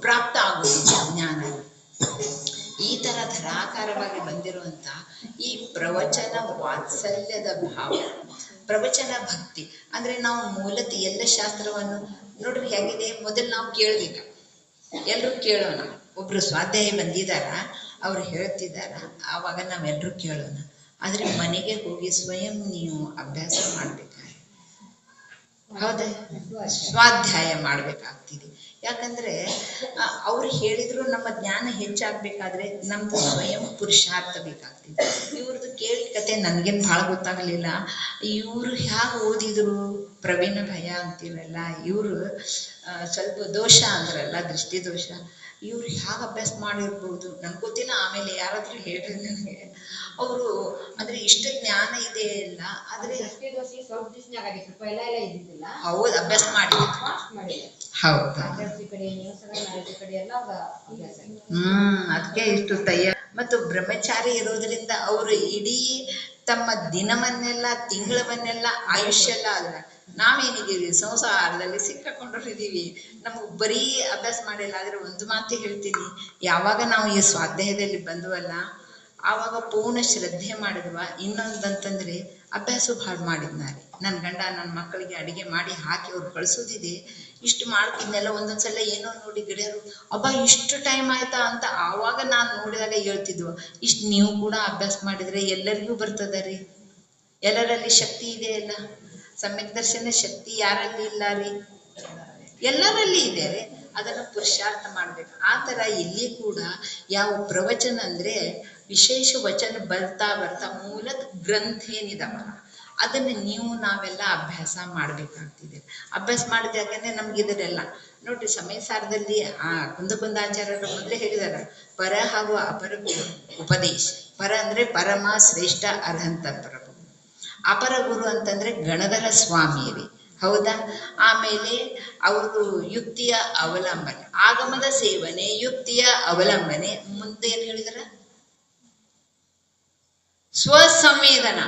ಪ್ರಾಪ್ತ ಆಗುವುದು ಜ್ಞಾನ. ಈ ತರ ಧರಾಕಾರವಾಗಿ ಬಂದಿರುವಂತ ಈ ಪ್ರವಚನ ವಾತ್ಸಲ್ಯದ ಭಾವ, ಪ್ರವಚನ ಭಕ್ತಿ ಅಂದ್ರೆ ನಾವು ಮೂಲತಃ ಎಲ್ಲ ಶಾಸ್ತ್ರವನ್ನು ನೋಡ್ರಿ ಹೇಗಿದೆ. ಮೊದಲು ನಾವು ಕೇಳ್ಬೇಕು, ಎಲ್ರು ಕೇಳೋಣ. ಒಬ್ರು ಸ್ವಾಧ್ಯಾಯ ಬಂದಿದಾರ, ಅವ್ರು ಹೇಳ್ತಿದಾರ, ಆವಾಗ ನಾವೆಲ್ಲರೂ ಕೇಳೋಣ. ಆದ್ರೆ ಮನೆಗೆ ಹೋಗಿ ಸ್ವಯಂ ನೀವು ಅಭ್ಯಾಸ ಮಾಡ್ಬೇಕು. ಹೌದಾ? ಸ್ವಾಧ್ಯಾಯ ಮಾಡ್ಬೇಕಾಗ್ತಿದೆ. ಯಾಕಂದ್ರೆ ಅವ್ರು ಹೇಳಿದ್ರು ನಮ್ಮ ಜ್ಞಾನ ಹೆಚ್ಚಾಗ್ಬೇಕಾದ್ರೆ ನಮ್ದು ಸ್ವಯಂ ಪುರುಷಾರ್ಥ ಬೇಕಾಗ್ತಿದೆ. ಇವ್ರದ್ದು ಕೇಳಿ ಕತೆ ನನ್ಗೇನ್ ಬಹಳ ಗೊತ್ತಾಗಲಿಲ್ಲ. ಇವ್ರು ಹ್ಯಾಗ ಓದಿದ್ರು, ಪ್ರವೀಣ ಭಯ ಅಂತೀರಲ್ಲ, ಇವರು ಸ್ವಲ್ಪ ದೋಷ ಅಂದ್ರಲ್ಲ, ದೃಷ್ಟಿ ದೋಷ. ಇವ್ರು ಹ್ಯಾಗ ಅಭ್ಯಾಸ ಮಾಡಿರ್ಬೋದು ನನ್ಗೆ ಗೊತ್ತಿಲ್ಲ. ಆಮೇಲೆ ಯಾರಾದ್ರೂ ಹೇಳ್ರಿ ನನಗೆ. ಅವರು ಅಂದ್ರೆ ಇಷ್ಟು ಜ್ಞಾನ ಇದೆ ಇಲ್ಲ, ಆದ್ರೆ ಹೌದು ಅಭ್ಯಾಸ ಮಾಡಿ. ಹೌದಾ? ಅದಕ್ಕೆ ಇಷ್ಟು ತಯ್ಯ. ಮತ್ತು ಬ್ರಹ್ಮಚಾರಿ ಇರೋದ್ರಿಂದ ಅವರು ಇಡೀ ತಮ್ಮ ದಿನವನ್ನೆಲ್ಲ, ತಿಂಗಳವನ್ನೆಲ್ಲ, ಆಯುಷ್ಯ ಎಲ್ಲ ಅಲ್ಲ. ನಾವೇನಿದ್ದೀವಿ ಸಂಸಾರದಲ್ಲಿ ಸಿಕ್ಕಾಕೊಂಡಿದ್ದೀವಿ. ನಮ್ಗೆ ಬರೀ ಅಭ್ಯಾಸ ಮಾಡಿಲ್ಲ. ಆದ್ರೆ ಒಂದು ಮಾತು ಹೇಳ್ತೀನಿ, ಯಾವಾಗ ನಾವು ಈ ಸ್ವಾಧ್ಯಾಯದಲ್ಲಿ ಬಂದ್ವಲ್ಲ, ಆವಾಗ ಪೂರ್ಣ ಶ್ರದ್ಧೆ ಮಾಡಿದ್ವ. ಇನ್ನೊಂದಂತಂದ್ರೆ ಅಭ್ಯಾಸ ಭಾಳ ಮಾಡಿದ್ನಾರಿ. ನನ್ನ ಗಂಡ ನನ್ನ ಮಕ್ಕಳಿಗೆ ಅಡಿಗೆ ಮಾಡಿ ಹಾಕಿ ಅವ್ರು ಕಳ್ಸೋದಿದೆ. ಇಷ್ಟು ಮಾಡ್ತಿದ್ನೆಲ್ಲ. ಒಂದೊಂದ್ಸಲ ಏನೋ ನೋಡಿ ಗಿಡಿಯರು ಅಬ್ಬಾ ಇಷ್ಟು ಟೈಮ್ ಆಯ್ತಾ ಅಂತ ಆವಾಗ ನಾನು ನೋಡಿದಾಗ ಹೇಳ್ತಿದ್ವು. ಇಷ್ಟು ನೀವು ಕೂಡ ಅಭ್ಯಾಸ ಮಾಡಿದ್ರೆ ಎಲ್ಲರಿಗೂ ಬರ್ತದ ರೀ. ಎಲ್ಲರಲ್ಲಿ ಶಕ್ತಿ ಇದೆ ಅಲ್ಲ. ಸಮ್ಯಕ್ ದರ್ಶನ ಶಕ್ತಿ ಯಾರಲ್ಲಿ ಇಲ್ಲ ರೀ? ಎಲ್ಲರಲ್ಲಿ ಇದೆ ರೀ. ಅದನ್ನು ಪುರುಷಾರ್ಥ ಮಾಡ್ಬೇಕು. ಆ ತರ ಇಲ್ಲಿ ಕೂಡ ಯಾವ ಪ್ರವಚನ ಅಂದ್ರೆ ವಿಶೇಷ ವಚನ ಬರ್ತಾ ಬರ್ತಾ ಮೂಲದ ಗ್ರಂಥ ಏನಿದಾವಲ್ಲ, ಅದನ್ನ ನೀವು ನಾವೆಲ್ಲ ಅಭ್ಯಾಸ ಮಾಡ್ಬೇಕಾಗ್ತಿದೆ. ಅಭ್ಯಾಸ ಮಾಡಿದಾಗನೇ ನಮ್ಗೆ ಇದರೆಲ್ಲ ನೋಡ್ರಿ. ಸಮಯ ಸಾರದಲ್ಲಿ ಕುಂದಕುಂದಾಚಾರ್ಯರು ಮೊದಲೇ ಹೇಳಿದಾರ, ಪರ ಹಾಗೂ ಅಪರ ಉಪದೇಶ. ಪರ ಅಂದ್ರೆ ಪರಮ ಶ್ರೇಷ್ಠ ಅರ್ಹಂತ ಪ್ರಭು. ಅಪರ ಗುರು ಅಂತಂದ್ರೆ ಗಣಧರ ಸ್ವಾಮಿಯರಿ. ಹೌದಾ? ಆಮೇಲೆ ಅವರು ಯುಕ್ತಿಯ ಅವಲಂಬನೆ, ಆಗಮದ ಸೇವನೆ, ಯುಕ್ತಿಯ ಅವಲಂಬನೆ. ಮುಂದೆ ಏನ್ ಹೇಳಿದಾರ? ಸ್ವಸಂವೇದನ.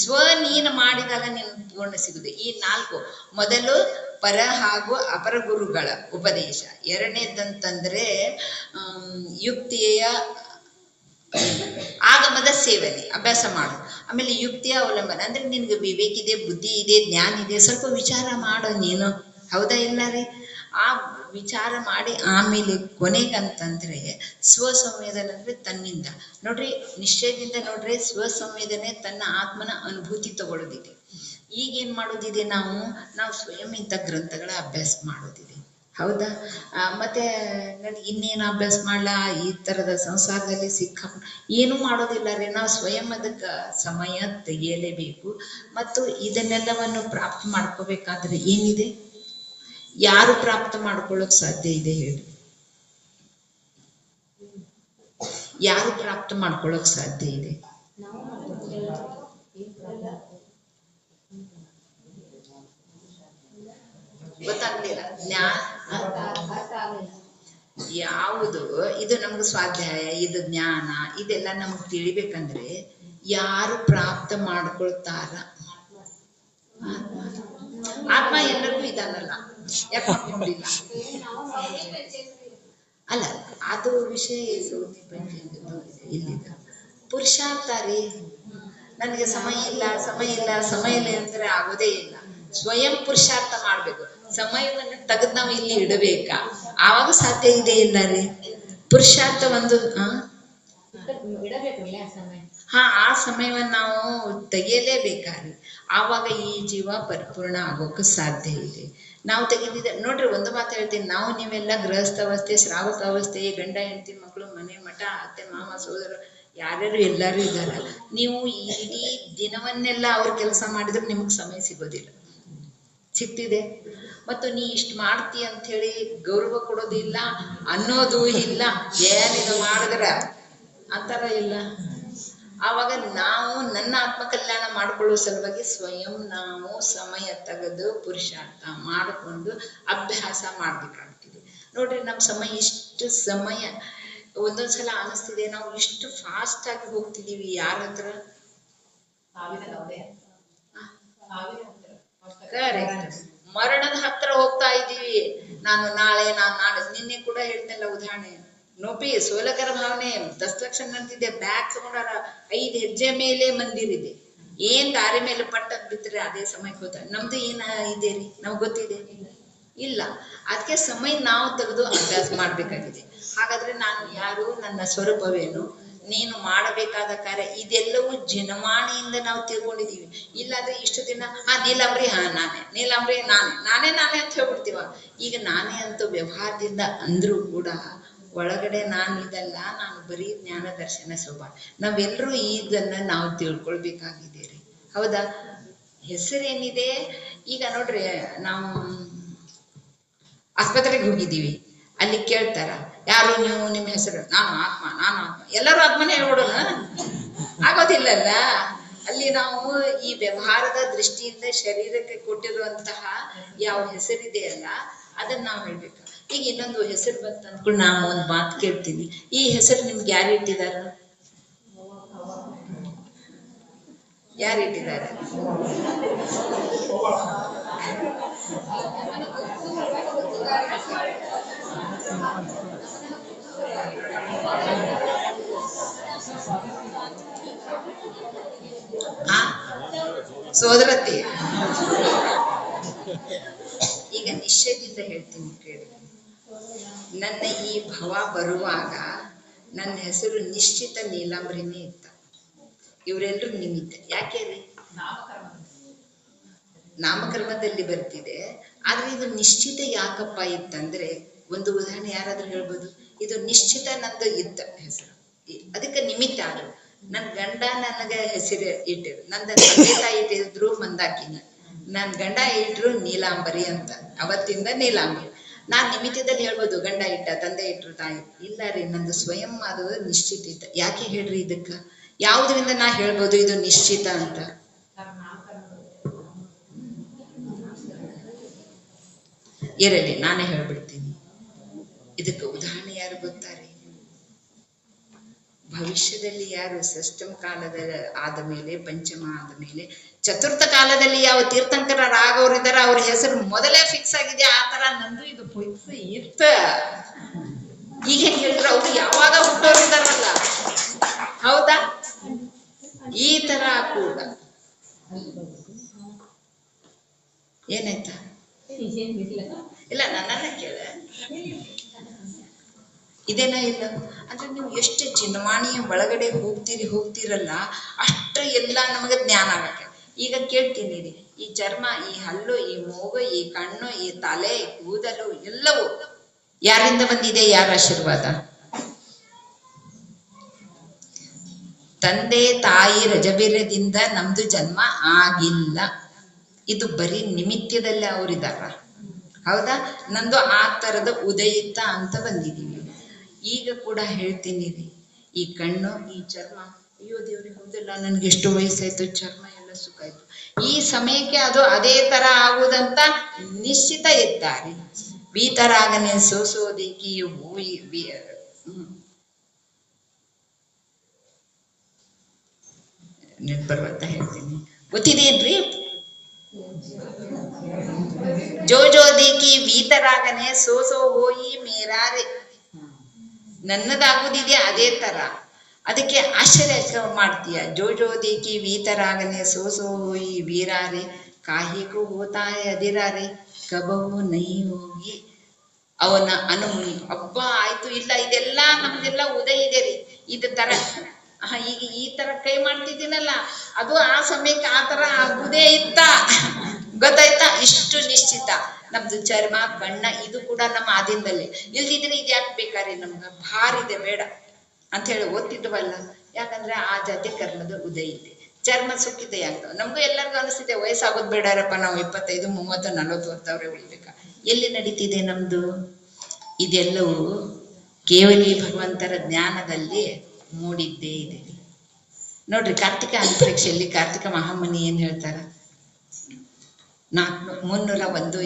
ಸ್ವ ನೀನು ಮಾಡಿದಾಗ ನೀನು ಪೂರ್ಣ ಸಿಗುದು. ಈ ನಾಲ್ಕು. ಮೊದಲು ಪರ ಹಾಗೂ ಅಪರ ಗುರುಗಳ ಉಪದೇಶ. ಎರಡನೇದಂತಂದ್ರೆ ಯುಕ್ತಿಯ ಆಗಮದ ಸೇವನೆ, ಅಭ್ಯಾಸ ಮಾಡು. ಆಮೇಲೆ ಯುಕ್ತಿಯ ಅವಲಂಬನೆ ಅಂದ್ರೆ ನಿನ್ಗೆ ವಿವೇಕ ಇದೆ, ಬುದ್ಧಿ ಇದೆ, ಜ್ಞಾನ ಇದೆ, ಸ್ವಲ್ಪ ವಿಚಾರ ಮಾಡೋ ನೀನು. ಹೌದಾ ಇಲ್ಲ ರೀ? ಆ ವಿಚಾರ ಮಾಡಿ ಆಮೇಲೆ ಕೊನೆಗಂತಂದ್ರೆ ಸ್ವಸಂವೇದನೆ ಅಂದ್ರೆ ತನ್ನಿಂದ ನೋಡ್ರಿ, ನಿಶ್ಚಯದಿಂದ ನೋಡ್ರಿ. ಸ್ವಸಂವೇದನೆ ತನ್ನ ಆತ್ಮನ ಅನುಭೂತಿ ತಗೊಳ್ಳೋದಿದೆ. ಈಗೇನ್ ಮಾಡೋದಿದೆ, ನಾವು ಸ್ವಯಂ ಇಂಥ ಗ್ರಂಥಗಳ ಅಭ್ಯಾಸ ಮಾಡೋದಿದೆ. ಹೌದಾ? ಮತ್ತೆ ನನಗೆ ಇನ್ನೇನು ಅಭ್ಯಾಸ ಮಾಡ್ಲಾ, ಈ ತರದ ಸಂಸಾರದಲ್ಲಿ ಸಿಕ್ಕಾಕೊಂಡು ಏನೂ ಮಾಡೋದಿಲ್ಲ ರೀ. ನಾವು ಸ್ವಯಂ ಅದಕ್ಕೆ ಸಮಯ ತೆಗೆಯಲೇಬೇಕು. ಮತ್ತು ಇದನ್ನೆಲ್ಲವನ್ನು ಪ್ರಾಪ್ತ ಮಾಡ್ಕೋಬೇಕಾದ್ರೆ ಏನಿದೆ? ಯಾರು ಪ್ರಾಪ್ತ ಮಾಡ್ಕೊಳ್ಳೋಕ್ ಸಾಧ್ಯ ಇದೆ ಹೇಳಿ? ಯಾರು ಪ್ರಾಪ್ತ ಮಾಡ್ಕೊಳ್ಳೋಕ್ ಸಾಧ್ಯ ಇದೆ? ಗೊತ್ತಾಗ್ಲಿಲ್ಲ. ಯಾವುದು ಇದು ನಮ್ಗೆ ಸ್ವಾಧ್ಯಾಯ, ಇದು ಜ್ಞಾನ, ಇದೆಲ್ಲ ನಮ್ಗೆ ತಿಳಿಬೇಕಂದ್ರೆ ಯಾರು ಪ್ರಾಪ್ತ ಮಾಡ್ಕೊಳ್ತಾರ? ಆತ್ಮ ಎಲ್ಲರಿಗೂ ಇದಾನಲ್ಲ, ಯಾಕೆ ಮಾಡ್ಕೊಂಡಿಲ್ಲ? ಅಲ್ಲ, ಅದು ವಿಷಯ ಇಲ್ಲಿದೆ. ಪುರುಷಾರ್ಥ ರೀ. ನನಗೆ ಸಮಯ ಇಲ್ಲ ಅಂದ್ರೆ ಆಗೋದೇ ಇಲ್ಲ. ಸ್ವಯಂ ಪುರುಷಾರ್ಥ ಮಾಡ್ಬೇಕು. ಸಮಯವನ್ನು ತೆಗೆದು ನಾವು ಇಲ್ಲಿ ಇಡಬೇಕಾ? ಆವಾಗ ಸಾಧ್ಯ ಇದೆ ಇಲ್ಲ ರೀ. ಪುರುಷಾರ್ಥ ಒಂದು ಆ ಸಮಯವನ್ನು ನಾವು ತೆಗೆಯಲೇಬೇಕಾರಿ. ಆವಾಗ ಈ ಜೀವ ಪರಿಪೂರ್ಣ ಆಗೋಕೆ ಸಾಧ್ಯ ಇದೆ. ನಾವು ತೆಗೆದಿದ್ದೆ ನೋಡ್ರಿ. ಒಂದು ಮಾತು ಹೇಳ್ತೀನಿ, ನಾವು ನೀವೆಲ್ಲ ಗೃಹಸ್ಥ ಅವಸ್ಥೆ, ಶ್ರಾವಕ ಅವಸ್ಥೆ, ಗಂಡ ಹೆಂಡತಿ ಮಕ್ಕಳು, ಮನೆ ಮಠ, ಅತ್ತೆ ಮಾಮ ಸೋದರ ಯಾರ್ಯಾರು ಎಲ್ಲರೂ ಇದ್ದಾರೆ. ನೀವು ಇಡೀ ದಿನವನ್ನೆಲ್ಲ ಅವ್ರ ಕೆಲಸ ಮಾಡಿದ್ರೆ ನಿಮಗೆ ಸಮಯ ಸಿಗೋದಿಲ್ಲ. ಸಿಗ್ತಿದೆ. ಮತ್ತು ನೀ ಇಷ್ಟು ಮಾಡ್ತಿ ಅಂತ ಹೇಳಿ ಗೌರವ ಕೊಡೋದಿಲ್ಲ, ಅನ್ನೋದು ಇಲ್ಲ. ಏನಿದು ಮಾಡಿದ್ರ ಅಂತಾರ ಇಲ್ಲ. ಆವಾಗ ನಾವು ನನ್ನ ಆತ್ಮಕಲ್ಯಾಣ ಮಾಡಿಕೊಳ್ಳುವ ಸಲುವಾಗಿ ಸ್ವಯಂ ನಾವು ಸಮಯ ತೆಗೆದು ಪುರುಷಾರ್ಥ ಮಾಡಿಕೊಂಡು ಅಭ್ಯಾಸ ಮಾಡ್ಬೇಕಾಗ್ತಿದೆ. ನೋಡ್ರಿ, ನಮ್ಮ ಸಮಯ ಇಷ್ಟು ಸಮಯ ಒಂದೊಂದ್ಸಲ ಅನಿಸ್ತಿದೆ ನಾವು ಇಷ್ಟು ಫಾಸ್ಟ್ ಆಗಿ ಹೋಗ್ತಿದೀವಿ. ಯಾರ ಹತ್ರ? ಕರೆಕ್ಟ್. ಮರಣದ ಹತ್ರ ಹೋಗ್ತಾ ಇದ್ದೀವಿ. ನಾನು ನಾಳೆ ನಿನ್ನೆ ಕೂಡ ಹೇಳ್ತೇನಲ್ಲ ಉದಾಹರಣೆ. ನೋಪಿ ಸೋಲಕರ ಭಾವನೆ 10 ಲಕ್ಷ ನಂತಿದೆ. ಬ್ಯಾಗ್ ತಗೊಂಡಾರ, 5 ಹೆಜ್ಜೆ ಮೇಲೆ ಮಂದಿರಿದೆ. ಏನ್ ದಾರಿ ಮೇಲೆ ಪಟ್ಟದ್ ಬಿತ್ತರೆ ಅದೇ ಸಮಯಕ್ಕೆ ಹೋದ. ನಮ್ದು ಏನ ಇದೆ ರೀ? ನಮ್ಗೆ ಗೊತ್ತಿದೆ ಇಲ್ಲ. ಅದಕ್ಕೆ ಸಮಯ ನಾವು ತೆಗೆದು ಅಭ್ಯಾಸ ಮಾಡ್ಬೇಕಾಗಿದೆ. ಹಾಗಾದ್ರೆ ನಾನು ಯಾರು? ನನ್ನ ಸ್ವರೂಪವೇನು? ನೀನು ಮಾಡಬೇಕಾದ ಕಾರ್ಯ ಇದೆಲ್ಲವೂ ಜನಮಾಣಿಯಿಂದ ನಾವು ತಿಳ್ಕೊಂಡಿದೀವಿ. ಇಲ್ಲಾಂದ್ರೆ ಇಷ್ಟು ದಿನ ನೀಲಾಂಬ್ರಿ, ನಾನೇ ನೀಲಾಂಬ್ರಿ, ನಾನೇ ಅಂತ ಹೇಳ್ಬಿಡ್ತೀವ. ಈಗ ನಾನೇ ಅಂತ ವ್ಯವಹಾರದಿಂದ ಅಂದ್ರೂ ಕೂಡ ಒಳಗಡೆ ನಾನು ಇದಲ್ಲ, ನಾನು ಬರೀ ಜ್ಞಾನ ದರ್ಶನ ಸ್ವಭಾವ. ನಾವೆಲ್ಲರೂ ಇದನ್ನ ನಾವು ತಿಳ್ಕೊಳ್ಬೇಕಾಗಿದೆ ರೀ. ಹೌದಾ? ಹೆಸರೇನಿದೆ ಈಗ ನೋಡ್ರಿ, ನಾವು ಆಸ್ಪತ್ರೆಗೆ ಹೋಗಿದ್ದೀವಿ. ಅಲ್ಲಿ ಕೇಳ್ತಾರ, ಯಾರು ನೀವು? ನಿಮ್ಮ ಹೆಸರು? ನಾನು ಆತ್ಮ. ಎಲ್ಲರೂ ಆತ್ಮನೇ ಹೇಳ್ಬಿಡೋಣ? ಆಗೋದಿಲ್ಲಲ್ಲ. ಅಲ್ಲಿ ನಾವು ಈ ವ್ಯವಹಾರದ ದೃಷ್ಟಿಯಿಂದ ಶರೀರಕ್ಕೆ ಕೊಟ್ಟಿರುವಂತಹ ಯಾವ ಹೆಸರಿದೆಯಲ್ಲ ಅದನ್ನ ನಾವು ಹೇಳ್ಬೇಕು. ಈಗ ಇನ್ನೊಂದು ಹೆಸರು ಬಂತ ಅಂದ್ಕೊಂಡು ನಾವು ಒಂದು ಮಾತು ಕೇಳ್ತೀನಿ, ಈ ಹೆಸರು ನಿಮ್ಗೆ ಯಾರು ಇಟ್ಟಿದಾರ? ಯಾರು ಇಟ್ಟಿದ್ದಾರೆ? ಸೋದರತಿ. ಈಗ ನಿಶ್ಚಯದಿಂದ ಹೇಳ್ತೀನಿ ಕೇಳಿ. ನನ್ನ ಈ ಭವ ಬರುವಾಗ ನನ್ನ ಹೆಸರು ನಿಶ್ಚಿತ ನೀಲಾಂಬ್ರಿನೇ ಇತ್ತ. ಇವರೆಲ್ಲರೂ ನಿಮಿತ್ತ. ಯಾಕೆ ರೀ? ನಾಮಕರ್ಮದಲ್ಲಿ ಬರ್ತಿದೆ. ಆದ್ರೆ ಇದು ನಿಶ್ಚಿತ ಯಾಕಪ್ಪ ಇತ್ತಂದ್ರೆ, ಒಂದು ಉದಾಹರಣೆ ಯಾರಾದ್ರೂ ಹೇಳ್ಬೋದು? ಇದು ನಿಶ್ಚಿತ ನಂದು ಇತ್ತ ಹೆಸರು, ಅದಕ್ಕೆ ನಿಮಿತ್ತ ಆದ್ರು. ನನ್ ಗಂಡ ನನಗೆ ಹೆಸರು ಇಟ್ಟಿರು, ನಂದ ತಂದೆ ತಾಯಿ ಇಟ್ಟಿದ್ರು ಮಂದಾಕಿನಿ, ನನ್ ಗಂಡ ಇಟ್ರು ನೀಲಾಂಬರಿ ಅಂತ. ಅವತ್ತಿಂದ ನೀಲಾಂಬರಿ. ನಾನ್ ನಿಮಿತ್ತದಲ್ಲಿ ಹೇಳ್ಬೋದು ಗಂಡ ಇಟ್ಟ, ತಂದೆ ಇಟ್ರು, ತಾಯಿ ಇಲ್ಲ ರೀ. ನಂದು ಸ್ವಯಂ ಅದು ನಿಶ್ಚಿತ ಇತ್ತ. ಯಾಕೆ ಹೇಳ್ರಿ? ಇದಕ್ಕ ಯಾವುದರಿಂದ ನಾ ಹೇಳ್ಬೋದು ಇದು ನಿಶ್ಚಿತ ಅಂತ? ಇರಲಿ, ನಾನೇ ಹೇಳ್ಬಿಡ್ತೀನಿ. ಇದಕ್ಕೆ ಉದಾಹರಣೆ ಯಾರು ಗೊತ್ತಾರೆ? ಭವಿಷ್ಯದಲ್ಲಿ ಯಾರು ಷಷ್ಠಮ ಕಾಲದ ಆದ ಮೇಲೆ, ಪಂಚಮ ಆದ ಮೇಲೆ, ಚತುರ್ಥ ಕಾಲದಲ್ಲಿ ಯಾವ ತೀರ್ಥಂಕರರಾಗೋರಿದಾರ ಅವ್ರ ಹೆಸರು ಮೊದಲೇ ಫಿಕ್ಸ್ ಆಗಿದೆ. ಆ ತರ ನಂದು ಇದು ಫಿಕ್ಸ್ ಇತ್ತ. ಈಗ ಹೇಳಿದ್ರು ಅವ್ರು ಯಾವಾಗ ಹುಟ್ಟೋರಿದಾರಲ್ಲ, ಹೌದಾ? ಈ ತರ ಕೂಡ ಏನಾಯ್ತಾ? ಇಲ್ಲ, ನನ್ನನ್ನ ಕೇಳ. ಇದೇನೋ ಇಲ್ಲ ಅಂದ್ರೆ ನೀವು ಎಷ್ಟು ಚಿನ್ವಾಣಿಯ ಒಳಗಡೆ ಹೋಗ್ತೀರಲ್ಲ ಅಷ್ಟು ಎಲ್ಲ ನಮಗೆ ಜ್ಞಾನ ಆಗತ್ತೆ. ಈಗ ಕೇಳ್ತೀನಿ ರೀ, ಈ ಚರ್ಮ, ಈ ಹಲ್ಲು, ಈ ಮೂಗು, ಈ ಕಣ್ಣು, ಈ ತಲೆ, ಕೂದಲು ಎಲ್ಲವೂ ಯಾರಿಂದ ಬಂದಿದೆ? ಯಾರ ಆಶೀರ್ವಾದ? ತಂದೆ ತಾಯಿ ರಜಬೀರದಿಂದ ನಮ್ದು ಜನ್ಮ ಆಗಿಲ್ಲ. ಇದು ಬರೀ ನಿಮಿತ್ತದಲ್ಲೇ ಅವರಿದಾರ. ಹೌದಾ? ನಂದು ಆ ತರದ ಉದಯಿತ ಅಂತ ಬಂದಿದೀವಿ. ಈಗ ಕೂಡ ಹೇಳ್ತೀನಿ ರೀ, ಈ ಕಣ್ಣು, ಈ ಚರ್ಮ, ಅಯ್ಯೋ ದೇವ್ರಿಗೆ ಹೌದಿಲ್ಲ, ನನ್ಗೆ ಎಷ್ಟು ವಯಸ್ಸಾಯ್ತು, ಚರ್ಮ ಎಲ್ಲ ಸುಖಾಯ್ತು, ಈ ಸಮಯಕ್ಕೆ ಅದು ಅದೇ ತರ ಆಗುವುದಂತ ನಿಶ್ಚಿತ ಇದ್ದಾರೆ. ವೀತರಾಗನೆ ಸೋಸೋದಿಕ್ಕಿ ನೆಟ್ ಬರುವಂತ ಹೇಳ್ತೀನಿ, ಗೊತ್ತಿದೇನ್ರಿ? ಜೋಜೋದಿಕ್ಕಿ ವೀತರಾಗನೆ ಸೋಸೋ ಹೋಯಿ ಮೇರಾರೆ, ನನ್ನದಾಗುದಿದೆ ಅದೇ ತರ. ಅದಕ್ಕೆ ಆಶ್ಚರ್ಯ ಮಾಡ್ತೀಯ. ಜೋಜೋದಿಕ್ಕಿ ವೀತರಾಗನೆ ಸೋಸೋ ಹೋಯಿ ವೀರಾರೆ, ಕಾಹಿಗೂ ಹೋತಾಯ ಅದಿರಾರೆ ಕಬವು ನೈ ಹೋಗಿ. ಅವನ ಹಬ್ಬ ಆಯ್ತು ಇಲ್ಲ, ಇದೆಲ್ಲ ನಮ್ದೆಲ್ಲ ಉದಯ ಇದೆ ರೀ. ಇದ ತರ ಈಗ ಈ ತರ ಕೈ ಮಾಡ್ತಿದ್ದೀನಲ್ಲ, ಅದು ಆ ಸಮಯಕ್ಕೆ ಆ ತರ ಆಗುದೇ ಇತ್ತ, ಗೊತ್ತಾಯ್ತಾ? ಇಷ್ಟು ನಿಶ್ಚಿತ. ನಮ್ದು ಚರ್ಮ ಕಣ್ಣ ಇದು ಕೂಡ ನಮ್ಮ ಆದಿಂದಲೇ. ಇಲ್ದಿದ್ರೆ ಇದು ಯಾಕೆ ಬೇಕಾರಿ, ನಮ್ಗ ಭಾರ ಇದೆ ಬೇಡ ಅಂತ ಹೇಳಿ ಓದ್ತಿದ್ವಲ್ಲ. ಯಾಕಂದ್ರೆ ಆ ಜಾತಿ ಕರ್ಮದ ಉದಯ ಇದೆ. ಚರ್ಮ ಸುಕ್ಕಿದೆ ಆಗ್ತವೆ. ನಮಗೂ ಎಲ್ಲರಿಗೂ ಅನಿಸ್ತಿದೆ ವಯಸ್ಸಾಗೋದು ಬೇಡಾರಪ್ಪ, ನಾವು 25, 30, 40 ವರ್ಷದವ್ರೆ ಉಳಿಬೇಕಾ. ಎಲ್ಲಿ ನಡೀತಿದೆ ನಮ್ದು? ಇದೆಲ್ಲವೂ ಕೇವಲಿ ಭಗವಂತರ ಜ್ಞಾನದಲ್ಲಿ ಮೂಡಿದ್ದೇ ಇದೆ ನೋಡ್ರಿ. ಕಾರ್ತಿಕ ಅಂತರಿಕ್ಷೆಯಲ್ಲಿ ಕಾರ್ತಿಕ ಮಹಾಮುನಿ ಏನ್ ಹೇಳ್ತಾರ? 301:2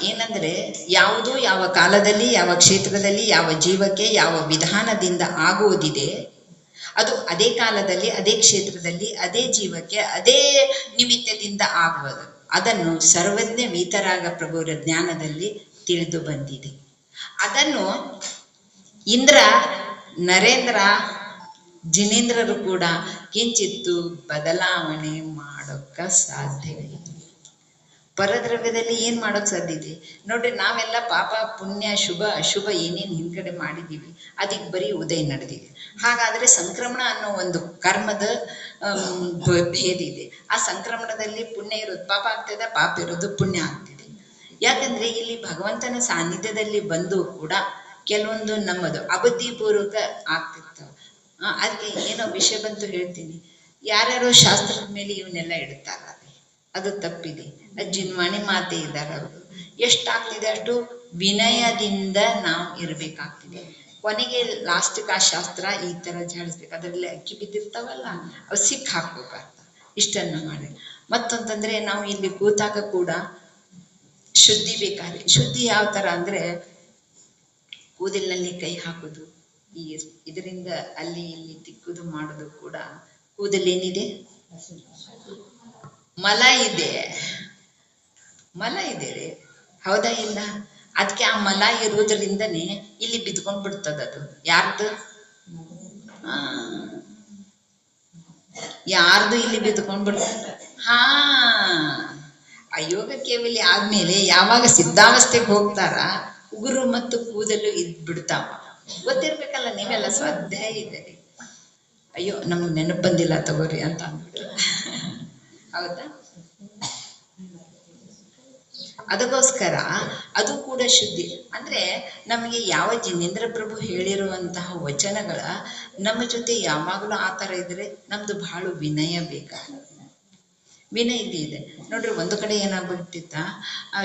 ಏನಂದ್ರೆ, ಯಾವುದು ಯಾವ ಕಾಲದಲ್ಲಿ ಯಾವ ಕ್ಷೇತ್ರದಲ್ಲಿ ಯಾವ ಜೀವಕ್ಕೆ ಯಾವ ವಿಧಾನದಿಂದ ಆಗುವುದಿದೆ, ಅದು ಅದೇ ಕಾಲದಲ್ಲಿ ಅದೇ ಕ್ಷೇತ್ರದಲ್ಲಿ ಅದೇ ಜೀವಕ್ಕೆ ಅದೇ ನಿಮಿತ್ತದಿಂದ ಆಗುವುದು. ಅದನ್ನು ಸರ್ವಜ್ಞ ವೀತರಾಗ ಪ್ರಭುರ ಜ್ಞಾನದಲ್ಲಿ ತಿಳಿದು ಬಂದಿದೆ. ಅದನ್ನು ಇಂದ್ರ, ನರೇಂದ್ರ, ಜಿನೇಂದ್ರರು ಕೂಡ ಕಿಂಚಿತ್ತು ಬದಲಾವಣೆ ಮಾಡೋಕ್ಕ ಸಾಧ್ಯವಿಲ್ಲ. ಪರದ್ರವ್ಯದಲ್ಲಿ ಏನ್ ಮಾಡೋಕ್ ಸಾಧ್ಯ ಇದೆ ನೋಡ್ರಿ. ನಾವೆಲ್ಲ ಪಾಪ ಪುಣ್ಯ ಶುಭ ಅಶುಭ ಏನೇನು ಹಿಂದ್ಗಡೆ ಮಾಡಿದೀವಿ, ಅದಕ್ಕೆ ಬರೀ ಉದಯ ನಡೆದಿದೆ. ಹಾಗಾದ್ರೆ ಸಂಕ್ರಮಣ ಅನ್ನೋ ಒಂದು ಕರ್ಮದ ಭೇದ ಇದೆ. ಆ ಸಂಕ್ರಮಣದಲ್ಲಿ ಪುಣ್ಯ ಇರೋದು ಪಾಪ ಆಗ್ತದೆ, ಪಾಪ ಇರೋದು ಪುಣ್ಯ ಆಗ್ತಿದೆ. ಯಾಕಂದ್ರೆ ಇಲ್ಲಿ ಭಗವಂತನ ಸಾನ್ನಿಧ್ಯದಲ್ಲಿ ಬಂದು ಕೂಡ ಕೆಲವೊಂದು ನಮ್ಮದು ಅಬುದ್ಧಿಪೂರ್ವಕ ಆಗ್ತಿರ್ತಾವ. ಅದಕ್ಕೆ ಏನೋ ವಿಷಯ ಬಂತು ಹೇಳ್ತೀನಿ. ಯಾರ್ಯಾರೋ ಶಾಸ್ತ್ರದ ಮೇಲೆ ಇವನ್ನೆಲ್ಲ ಇಡ್ತಾರ, ಅದು ತಪ್ಪಿದೆ. ಜಿನ್ವಾಣಿ ಮಾತೆ ಇದ್ದಾರೆ ಅವರು. ಎಷ್ಟಾಗ್ತಿದೆ ಅಷ್ಟು ವಿನಯದಿಂದ ನಾವು ಇರ್ಬೇಕಾಗ್ತಿದೆ. ಕೊನೆಗೆ ಲಾಸ್ಟಿಗೆ ಆ ಶಾಸ್ತ್ರ ಈ ತರ ಜಾಡಿಸ್ಬೇಕು. ಅದರಲ್ಲಿ ಅಕ್ಕಿ ಬಿದ್ದಿರ್ತಾವಲ್ಲ, ಅವು ಸಿಕ್ಕ ಹಾಕ್ಬೇಕಂತ ಇಷ್ಟನ್ನ ಮಾಡಿ. ಮತ್ತೊಂತಂದ್ರೆ ನಾವು ಇಲ್ಲಿ ಕೂತಾಗ ಕೂಡ ಶುದ್ಧಿ ಬೇಕಾದ್ರೆ. ಶುದ್ಧಿ ಯಾವ ತರ ಅಂದ್ರೆ, ಕೂದಲಿನಲ್ಲಿ ಕೈ ಹಾಕುದು, ಈ ಇದರಿಂದ ಅಲ್ಲಿ ಇಲ್ಲಿ ತಿಕ್ಕುದು ಮಾಡೋದು ಕೂಡ. ಕೂದಲೇನಿದೆ? ಮಲ ಇದೆ, ಮಲ ಇದೆ ರೀ, ಹೌದಾ ಇಲ್ಲ? ಅದಕ್ಕೆ ಆ ಮಲ ಇರುವುದರಿಂದನೇ ಇಲ್ಲಿ ಬಿದ್ಕೊಂಡ್ ಬಿಡ್ತದ. ಅದು ಯಾರ್ದು? ಯಾರ್ದು ಇಲ್ಲಿ ಬಿದ್ಕೊಂಡ್ ಬಿಡ್ತದ. ಯೋಗ ಕೇವಲಿ ಆದ್ಮೇಲೆ ಯಾವಾಗ ಸಿದ್ಧಾವಸ್ಥೆಗೆ ಹೋಗ್ತಾರ, ಉಗುರು ಮತ್ತು ಕೂದಲು ಇದ್ ಬಿಡ್ತಾವ. ಗೊತ್ತಿರ್ಬೇಕಲ್ಲ, ನೀವೆಲ್ಲ ಸ್ವಾಧ್ಯಾಯ ಇದ್ದೀರಿ. ಅಯ್ಯೋ ನಮಗ್ ನೆನಪು ಬಂದಿಲ್ಲ ತಗೋರಿ ಅಂತ ಅಂದ್ಬಿಟ್ರು. ಹೌದಾ? ಅದಕ್ಕೋಸ್ಕರ ಅದು ಕೂಡ ಶುದ್ಧಿ ಅಂದ್ರೆ ನಮಗೆ ಯಾವ ಜಿನೇಂದ್ರ ಪ್ರಭು ಹೇಳಿರುವಂತಹ ವಚನಗಳ ನಮ್ಮ ಜೊತೆ ಯಾವಾಗಲೂ ಆ ತರ ಇದ್ರೆ ನಮ್ದು ಬಹಳ ವಿನಯ ಬೇಕಾಗ್ತದೆ. ವಿನಯ ಇದೆ ನೋಡ್ರಿ. ಒಂದು ಕಡೆ ಏನಾಗ್ಬಿಡ್ತಿತ್ತ,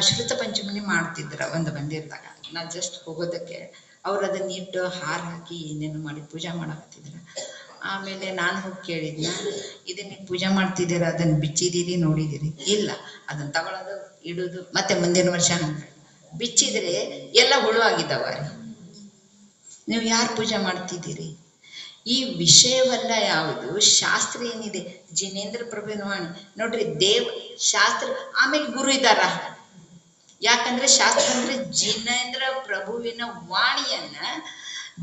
ಶ್ರುತ ಪಂಚಮನಿ ಮಾಡ್ತಿದ್ರ ಒಂದು ಬಂದಿರ್ದಾಗ, ನಾ ಜಸ್ಟ್ ಹೋಗೋದಕ್ಕೆ ಅವ್ರು ಅದನ್ನ ಇಟ್ಟು ಹಾರ ಹಾಕಿ ಏನೇನು ಮಾಡಿ ಪೂಜಾ ಮಾಡಕತ್ತಿದ್ರ. ಆಮೇಲೆ ನಾನು ಹೋಗಿ ಕೇಳಿದ್ನ, ಇದನ್ನ ಪೂಜಾ ಮಾಡ್ತಿದ್ದೀರ, ಅದನ್ನ ಬಿಚ್ಚಿದ್ದೀರಿ ನೋಡಿದಿರಿ? ಇಲ್ಲ, ಅದನ್ನ ತಗೊಳ್ಳೋದು ಇಡುದು ಮತ್ತೆ ಮುಂದಿನ ವರ್ಷ ಹಂಗ. ಬಿಚ್ಚಿದ್ರೆ ಎಲ್ಲ ಹುಳು ಆಗಿದ್ದಾವ ರೀ. ನೀವು ಯಾರು ಪೂಜೆ ಮಾಡ್ತಿದ್ದೀರಿ? ಈ ವಿಷಯವಲ್ಲ ಯಾವುದು, ಶಾಸ್ತ್ರ ಏನಿದೆ. ಜಿನೇಂದ್ರ ಪ್ರಭುವಿನ ವಾಣಿ ನೋಡ್ರಿ, ಶಾಸ್ತ್ರ ಆಮೇಲೆ ಗುರು ಇದ್ದಾರ. ಯಾಕಂದ್ರೆ ಶಾಸ್ತ್ರ ಅಂದ್ರೆ ಜಿನೇಂದ್ರ ಪ್ರಭುವಿನ ವಾಣಿಯನ್ನ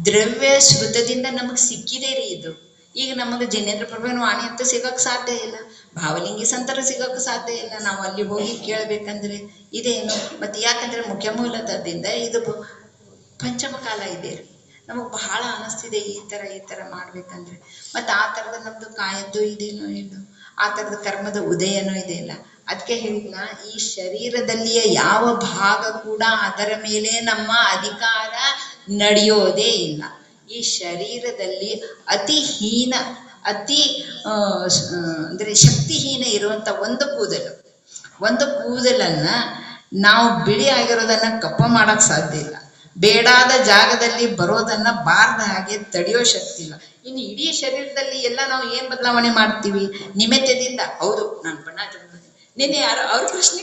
ದ್ರವ್ಯ ಶ್ರುತದಿಂದ ನಮಗ್ ಸಿಕ್ಕಿದೆ ರೀ ಇದು. ಈಗ ನಮಗೆ ಜಿನೇಂದ್ರ ಪ್ರಭುವಿನ ವಾಣಿ ಅಂತ ಸಿಗಕ್ ಸಾಧ್ಯ ಇಲ್ಲ, ಭಾವಲಿಂಗಿ ಸಂತರ ಸಿಗಕ್ ಸಾಧ್ಯ ಇಲ್ಲ. ನಾವು ಅಲ್ಲಿ ಹೋಗಿ ಕೇಳ್ಬೇಕಂದ್ರೆ ಇದೇನು ಮತ್ತೆ. ಯಾಕಂದ್ರೆ ಮುಖ್ಯ ಮೂಲತದಿಂದ ಇದು ಪಂಚಮ ಕಾಲ ಇದೆ ರೀ. ನಮಗ್ ಬಹಳ ಅನಿಸ್ತಿದೆ ಈ ತರ ಮಾಡ್ಬೇಕಂದ್ರೆ. ಮತ್ತೆ ಆ ತರದ ನಮ್ದು ಕಾಯದ್ದು ಇದೇನೋ ಇಲ್ಲ, ಆ ತರದ ಕರ್ಮದ ಉದಯನೂ ಇದೆ ಇಲ್ಲ. ಅದಕ್ಕೆ ಹೇಳಿದ್ನ, ಈ ಶರೀರದಲ್ಲಿಯ ಯಾವ ಭಾಗ ಕೂಡ ಅದರ ಮೇಲೆ ನಮ್ಮ ಅಧಿಕಾರ ನಡೆಯೋದೇ ಇಲ್ಲ. ಈ ಶರೀರದಲ್ಲಿ ಅತಿ ಅಂದ್ರೆ ಶಕ್ತಿಹೀನ ಇರುವಂತ ಒಂದು ಕೂದಲನ್ನ ನಾವು ಬಿಳಿ ಆಗಿರೋದನ್ನ ಕಪ್ಪ ಮಾಡಕ್ ಸಾಧ್ಯ ಇಲ್ಲ. ಬೇಡಾದ ಜಾಗದಲ್ಲಿ ಬರೋದನ್ನ ಬಾರದ ಹಾಗೆ ತಡೆಯೋ ಶಕ್ತಿ ಇಲ್ಲ. ಇನ್ನು ಇಡೀ ಶರೀರದಲ್ಲಿ ಎಲ್ಲ ನಾವು ಏನ್ ಬದಲಾವಣೆ ಮಾಡ್ತೀವಿ ನಿಮಿತ್ತದಿಂದ. ಹೌದು, ನಾನು ಬಣ್ಣ ಹಚ್ಕೊಂಡ್ಬಂದಿದ್ದೆ. ನಿನ್ನೆ ಯಾರು ಅವ್ರ ಪ್ರಶ್ನೆ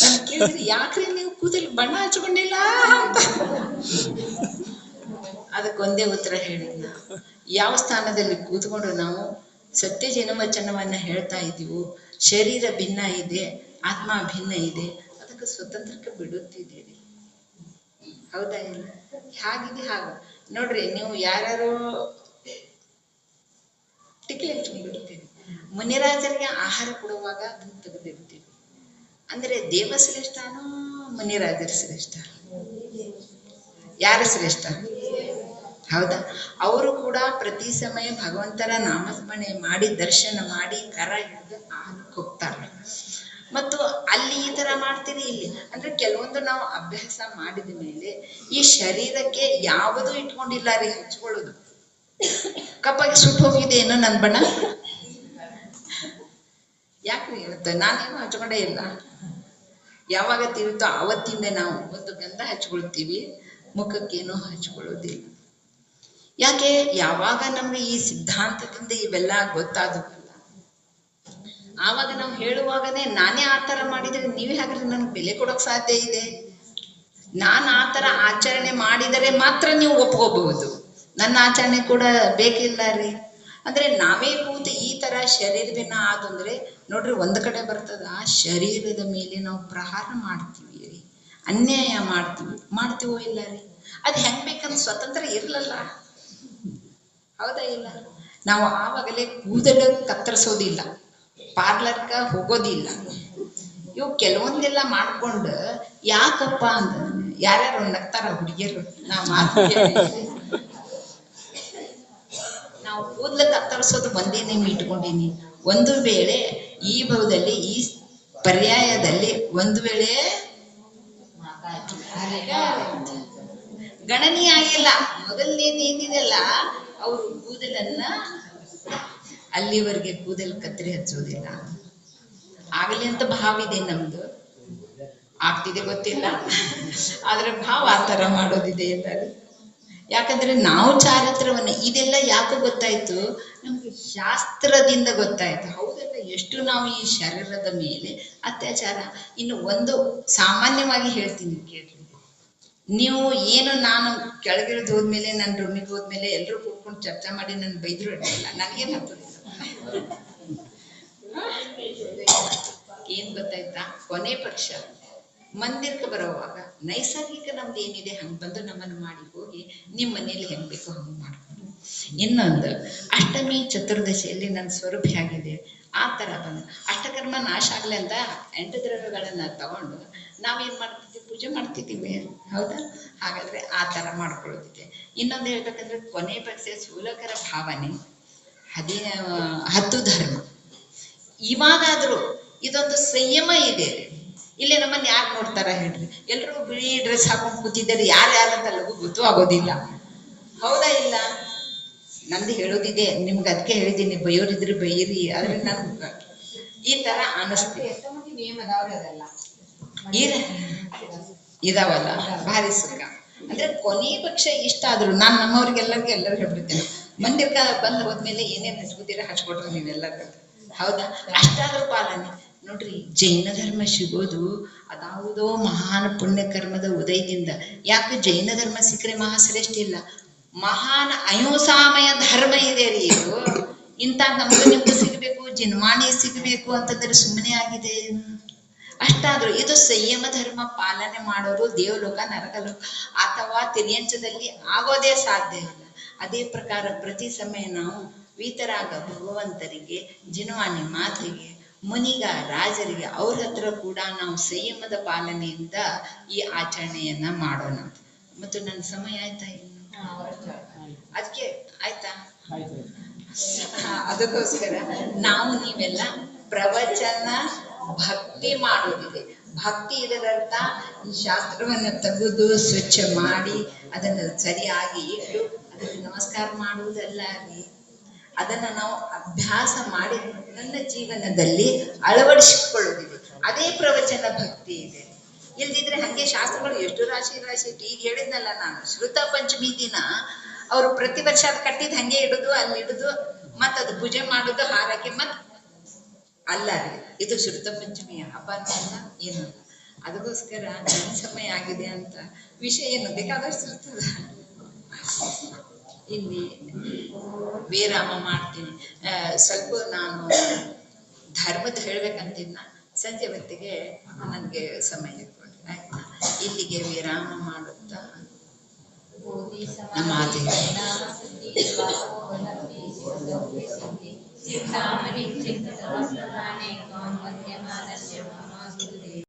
ನಾನು ಕೇಳಿದ್ರಿ, ಯಾಕ್ರಿ ನೀವು ಕೂದಲು ಬಣ್ಣ ಹಚ್ಕೊಂಡಿಲ್ಲ ಅಂತ. ಅದಕ್ಕೊಂದೇ ಉತ್ತರ ಹೇಳಿಲ್ಲ. ಯಾವ ಸ್ಥಾನದಲ್ಲಿ ಕೂತ್ಕೊಂಡು ನಾವು ಸತ್ಯ ಜನ್ಮವಚನವನ್ನ ಹೇಳ್ತಾ ಇದ್ದೀವೋ, ಶರೀರ ಭಿನ್ನ ಇದೆ, ಆತ್ಮ ಭಿನ್ನ ಇದೆ, ಅದಕ್ಕೆ ಸ್ವತಂತ್ರಕ್ಕೆ ಬಿಡುತ್ತಿದ್ದೀರಿ. ಹೌದಾ ಇಲ್ಲ? ಹಾಗಿದೆ ಹಾಗೆ ನೋಡ್ರಿ. ನೀವು ಯಾರು ಟಿಕ್ಲಿ ಹಚ್ಕೊಂಡ್ಬಿಡ್ತೀರಿ, ಮುನಿರಾಜರಿಗೆ ಆಹಾರ ಕೊಡುವಾಗ ಅದನ್ನು ತೆಗೆದಿರ್ತೀವಿ. ಅಂದ್ರೆ ದೇವ ಶ್ರೇಷ್ಠನೋ ಮುನಿರಾಜರ ಶ್ರೇಷ್ಠ? ಯಾರ ಶ್ರೇಷ್ಠ? ಹೌದಾ? ಅವರು ಕೂಡ ಪ್ರತಿ ಸಮಯ ಭಗವಂತನ ನಾಮಸ್ಮರಣೆ ಮಾಡಿ ದರ್ಶನ ಮಾಡಿ ಕರ ಹಿಡಿದು ಆನಕ್ಕೆ ಹೋಗ್ತಾರೆ. ಮತ್ತು ಅಲ್ಲಿ ಈ ತರ ಮಾಡ್ತೀರಿ, ಇಲ್ಲಿ ಅಂದ್ರೆ ಕೆಲವೊಂದು ನಾವು ಅಭ್ಯಾಸ ಮಾಡಿದ ಮೇಲೆ ಈ ಶರೀರಕ್ಕೆ ಯಾವುದೂ ಇಟ್ಕೊಂಡಿಲ್ಲ ರೀ ಹಚ್ಕೊಳ್ಳೋದು. ಕಪ್ಪಾಗಿ ಸುಟ್ಟು ಹೋಗಿದೆ ಏನೋ ನನ್ನ ಬಣ್ಣ. ಯಾಕ್ರಿ ಇವತ್ತು ನಾನೇನು ಹಚ್ಕೊಂಡೇ ಇಲ್ಲ. ಯಾವಾಗ ತಿರುತ್ತೋ ಆವತ್ತಿಂದ ನಾವು ಒಂದು ಗಂಧ ಹಚ್ಕೊಳ್ತೀವಿ, ಮುಖಕ್ಕೇನೋ ಹಚ್ಕೊಳ್ಳೋದಿಲ್ಲ. ಯಾಕೆ? ಯಾವಾಗ ನಮ್ಗೆ ಈ ಸಿದ್ಧಾಂತದಿಂದ ಇವೆಲ್ಲ ಗೊತ್ತಾದವಲ್ಲ, ಆವಾಗ ನಾವು ಹೇಳುವಾಗನೇ ನಾನೇ ಆ ಥರ ಮಾಡಿದರೆ ನೀವೇ ಹಾಗಾದ್ರೆ ನನ್ಗೆ ಬೆಲೆ ಕೊಡೋಕೆ ಸಾಧ್ಯ ಇದೆ. ನಾನು ಆ ಥರ ಆಚರಣೆ ಮಾಡಿದರೆ ಮಾತ್ರ ನೀವು ಒಪ್ಕೋಬಹುದು. ನನ್ನ ಆಚರಣೆ ಕೂಡ ಬೇಕಿಲ್ಲ ರೀ. ಅಂದ್ರೆ ನಾವೇ ಕೂತು ಈ ತರ ಶರೀರದಿಂದ ಆದಂದ್ರೆ ನೋಡ್ರಿ, ಒಂದು ಕಡೆ ಬರ್ತದ, ಆ ಶರೀರದ ಮೇಲೆ ನಾವು ಪ್ರಹಾರ ಮಾಡ್ತೀವಿ ರೀ, ಅನ್ಯಾಯ ಮಾಡ್ತೀವೋ ಇಲ್ಲ ರೀ. ಅದು ಹೆಂಗ್ ಬೇಕಂತ ಸ್ವತಂತ್ರ ಇರ್ಲಲ್ಲ. ಹೌದಾ ಇಲ್ಲ? ನಾವು ಆವಾಗಲೇ ಕೂದಲು ಕತ್ತರಿಸೋದಿಲ್ಲ, ಪಾರ್ಲರ್ಗ ಹೋಗೋದಿಲ್ಲ. ಇವು ಕೆಲವೊಂದೆಲ್ಲ ಮಾಡ್ಕೊಂಡು ಯಾಕಪ್ಪ ಅಂದ ಯಾರ್ಯಾರು ನಗ್ತಾರ ಹುಡುಗಿಯರು. ನಾವು ಕೂದಲು ಕತ್ತರಿಸೋದು ಒಂದೇ ನೇಮ್ ಇಟ್ಕೊಂಡೀನಿ. ಒಂದು ವೇಳೆ ಈ ಭಾವದಲ್ಲಿ ಈ ಪರ್ಯಾಯದಲ್ಲಿ ಒಂದು ವೇಳೆ ಗಣನೀಯ ಆಗಿಲ್ಲ, ಮೊದಲನೇದೇನಿದೆಲ್ಲ ಅವರು ಕೂದಲನ್ನ ಅಲ್ಲಿವರೆಗೆ ಕೂದಲು ಕತ್ತರಿ ಹಚ್ಚೋದಿಲ್ಲ. ಆಗಲಿ ಅಂತ ಭಾವ ಇದೆ ನಮ್ದು, ಆಗ್ತಿದೆ ಗೊತ್ತಿಲ್ಲ, ಆದ್ರೆ ಭಾವ ಆ ಥರ ಮಾಡೋದಿದೆ ಎಲ್ಲರೂ. ಯಾಕಂದ್ರೆ ನಾವು ಚಾರಿತ್ರವನ್ನ ಇದೆಲ್ಲ ಯಾಕೆ ಗೊತ್ತಾಯ್ತು ನಮ್ಗೆ? ಶಾಸ್ತ್ರದಿಂದ ಗೊತ್ತಾಯ್ತು. ಹೌದಲ್ಲ? ಎಷ್ಟು ನಾವು ಈ ಶರೀರದ ಮೇಲೆ ಅತ್ಯಾಚಾರ. ಇನ್ನು ಒಂದು ಸಾಮಾನ್ಯವಾಗಿ ಹೇಳ್ತೀನಿ ಕೇಳ್ರಿ, ನೀವು ಏನು ನಾನು ಕೆಳಗಿಳಿದು ಹೋದ್ಮೇಲೆ, ನನ್ನ ರೂಮಿಗೆ ಹೋದ್ಮೇಲೆ ಎಲ್ಲರೂ ಕೂತ್ಕೊಂಡು ಚರ್ಚೆ ಮಾಡಿ ನನ್ನ ಬೈದ್ರು ಅಡ್ಡಿಲ್ಲ, ನನಗೇನು ಆಗ್ತದೆ. ಏನ್ ಗೊತ್ತಾಯ್ತಾ? ಕೊನೆ ಪಕ್ಷ ಮಂದಿರಕ್ಕೆ ಬರೋವಾಗ ನೈಸರ್ಗಿಕ ನಮ್ದು ಏನಿದೆ ಹಂಗೆ ಬಂದು ನಮ್ಮನ್ನು ಮಾಡಿ ಹೋಗಿ ನಿಮ್ಮ ಮನೇಲಿ ಹೆಂಗ್ ಬೇಕೋ ಹಂಗೆ ಮಾಡ್ಕೊಂಡು. ಇನ್ನೊಂದು ಅಷ್ಟಮಿ ಚತುರ್ದಶಿಯಲ್ಲಿ ನನ್ನ ಸ್ವರೂಪ ಹೇಗಿದೆ ಆ ಥರ ಬಂದು ಅಷ್ಟಕರ್ಮ ನಾಶ ಆಗ್ಲಿ ಅಂತ 8 ದ್ರವ್ಯಗಳನ್ನ ತಗೊಂಡು ನಾವೇನ್ ಮಾಡ್ತಿದ್ದೀವಿ? ಪೂಜೆ ಮಾಡ್ತಿದ್ದೀವಿ. ಹೌದಾ? ಹಾಗಾದ್ರೆ ಆ ಥರ ಮಾಡ್ಕೊಳ್ಳೋದಿದೆ. ಇನ್ನೊಂದು ಹೇಳ್ಬೇಕಂದ್ರೆ ಕೊನೆ ಪಕ್ಷ ಸ್ಥೂಲಕರ ಭಾವನೆ 10 ಧರ್ಮ. ಇವಾಗಾದ್ರೂ ಇದೊಂದು ಸಂಯಮ ಇದೆ. ಇಲ್ಲಿ ನಮ್ಮನ್ನ ಯಾರು ನೋಡ್ತಾರ ಹೇಳ್ರಿ? ಎಲ್ರೂ ಬಿಳಿ ಡ್ರೆಸ್ ಹಾಕೊಂಡು ಕೂತಿದ್ದಾರೆ, ಯಾರಂತ ಲಘು ಗೊತ್ತೂ ಆಗೋದಿಲ್ಲ. ಹೌದಾ ಇಲ್ಲ? ನಂದು ಹೇಳೋದಿದೆ, ನಿಮ್ಗೆ ಅದಕ್ಕೆ ಹೇಳಿದ್ದೀನಿ, ಬೈಯೋರಿದ್ರೆ ಬೈಯಿರಿ, ಆದ್ರೆ ನನ್ಗೆ ಈ ತರ ಅನಿಸ್ತೀವಿ. ಇದಾವಲ್ಲ ಭಾರಿ ಸುಖ. ಅಂದ್ರೆ ಕೊನೆ ಪಕ್ಷ ಇಷ್ಟ ಆದ್ರು ನಾನು ನಮ್ಮವ್ರಿಗೆಲ್ಲರಿಗೂ ಎಲ್ಲರೂ ಹೇಳ್ಬಿಡ್ತೇನೆ, ಮಂದಿರ್ಕ ಬಂದು ಹೋದ್ಮೇಲೆ ಏನೇನು ಹಚ್ಕೋತೀರ ಹಚ್ಕೊಟ್ರಿ ನೀವೆಲ್ಲರೂ. ಹೌದಾ? ಅಷ್ಟಾದ್ರೂ ಪಾಲನೆ ನೋಡ್ರಿ. ಜೈನ ಧರ್ಮ ಸಿಗೋದು ಅದಾವುದೋ ಮಹಾನ್ ಪುಣ್ಯ ಕರ್ಮದ ಉದಯದಿಂದ. ಯಾಕೆ ಜೈನ ಧರ್ಮ ಸಿಕ್ಕರೆ ಮಹಾಶ್ರೇಷ್ಠ ಇಲ್ಲ? ಮಹಾನ್ ಅಹಿಂಸಾಮಯ ಧರ್ಮ ಇದೆ ರೀ ಇದು. ಇಂಥ ನಮ್ದು ನಿಮ್ದು ಸಿಗಬೇಕು, ಜಿನ್ಮಾಣಿ ಸಿಗಬೇಕು ಅಂತಂದ್ರೆ ಸುಮ್ಮನೆ ಆಗಿದೆ? ಅಷ್ಟಾದ್ರೂ ಇದು ಸಂಯಮ ಧರ್ಮ ಪಾಲನೆ ಮಾಡೋರು ದೇವಲೋಕ ನರಕಲೋಕ ಅಥವಾ ತಿರ್ಯಂಚದಲ್ಲಿ ಆಗೋದೇ ಸಾಧ್ಯ ಇಲ್ಲ. ಅದೇ ಪ್ರಕಾರ ಪ್ರತಿ ಸಮಯ ನಾವು ವೀತರಾಗ ಭಗವಂತರಿಗೆ, ಜಿನವಾಣಿ ಮಾತಿಗೆ, ಮುನಿಗ ರಾಜರಿಗೆ ಅವ್ರ ಹತ್ರ ಕೂಡ ನಾವು ಸಂಯಮದ ಪಾಲನೆಯಿಂದ ಈ ಆಚರಣೆಯನ್ನ ಮಾಡೋಣ. ಮತ್ತು ನನ್ನ ಸಮಯ ಆಯ್ತಾ? ಇನ್ನು ಅದಕ್ಕೆ ಆಯ್ತಾ? ಅದಕ್ಕೋಸ್ಕರ ನಾವು ನೀವೆಲ್ಲ ಪ್ರವಚನ ಭಕ್ತಿ ಮಾಡೋದಿದೆ. ಭಕ್ತಿ ಇದರರ್ಥ ಶಾಸ್ತ್ರವನ್ನ ತೆಗೆದು ಸ್ವಚ್ಛ ಮಾಡಿ ಅದನ್ನು ಸರಿಯಾಗಿ ಇಟ್ಟು ಅದಕ್ಕೆ ನಮಸ್ಕಾರ ಮಾಡುವುದಲ್ಲ ರೀ. ಅದನ್ನ ನಾವು ಅಭ್ಯಾಸ ಮಾಡಿ ನನ್ನ ಜೀವನದಲ್ಲಿ ಅಳವಡಿಸಿಕೊಳ್ಳುವುದಿದೆ. ಅದೇ ಪ್ರವಚನ ಭಕ್ತಿ ಇದೆ. ಇಲ್ದಿದ್ರೆ ಹಂಗೆ ಶಾಸ್ತ್ರಗಳು ಎಷ್ಟು ರಾಶಿ ರಾಶಿ ಇಟ್ಟು ಈಗ ಹೇಳಿದ್ನಲ್ಲ ನಾನು ಶ್ರುತ ಪಂಚಮಿ ದಿನ ಅವರು ಪ್ರತಿ ವರ್ಷ ಅದು ಕಟ್ಟಿದ್ ಹಂಗೆ ಇಡುದು ಅಲ್ಲಿ ಇಡುದು ಅದು ಪೂಜೆ ಮಾಡುದು ಹಾರಕ್ಕೆ ಅಲ್ಲ ರೀ ಇದು ಶ್ರುತ ಪಂಚಮಿಯ ಹಬ್ಬನ ಅಲ್ಲ ಏನು ಅಲ್ಲ. ಅದಕ್ಕೋಸ್ಕರ ಸಮಯ ಆಗಿದೆ ಅಂತ ವಿಷಯ ಏನು ಬೇಕಾದಷ್ಟು ಇರ್ತದ. ಇಲ್ಲಿ ವಿರಾಮ ಮಾಡ್ತೀನಿ. ಸ್ವಲ್ಪ ನಾನು ಧರ್ಮದ ಹೇಳ್ಬೇಕಂತಿದ್ನ ಸಂಜೆ ಹೊತ್ತಿಗೆ ನನಗೆ ಸಮಯ ಕೊಡಿ ಆಯ್ತಾ. ಇಲ್ಲಿಗೆ ವಿರಾಮ ಮಾಡುತ್ತಾ ನಮ್ಮ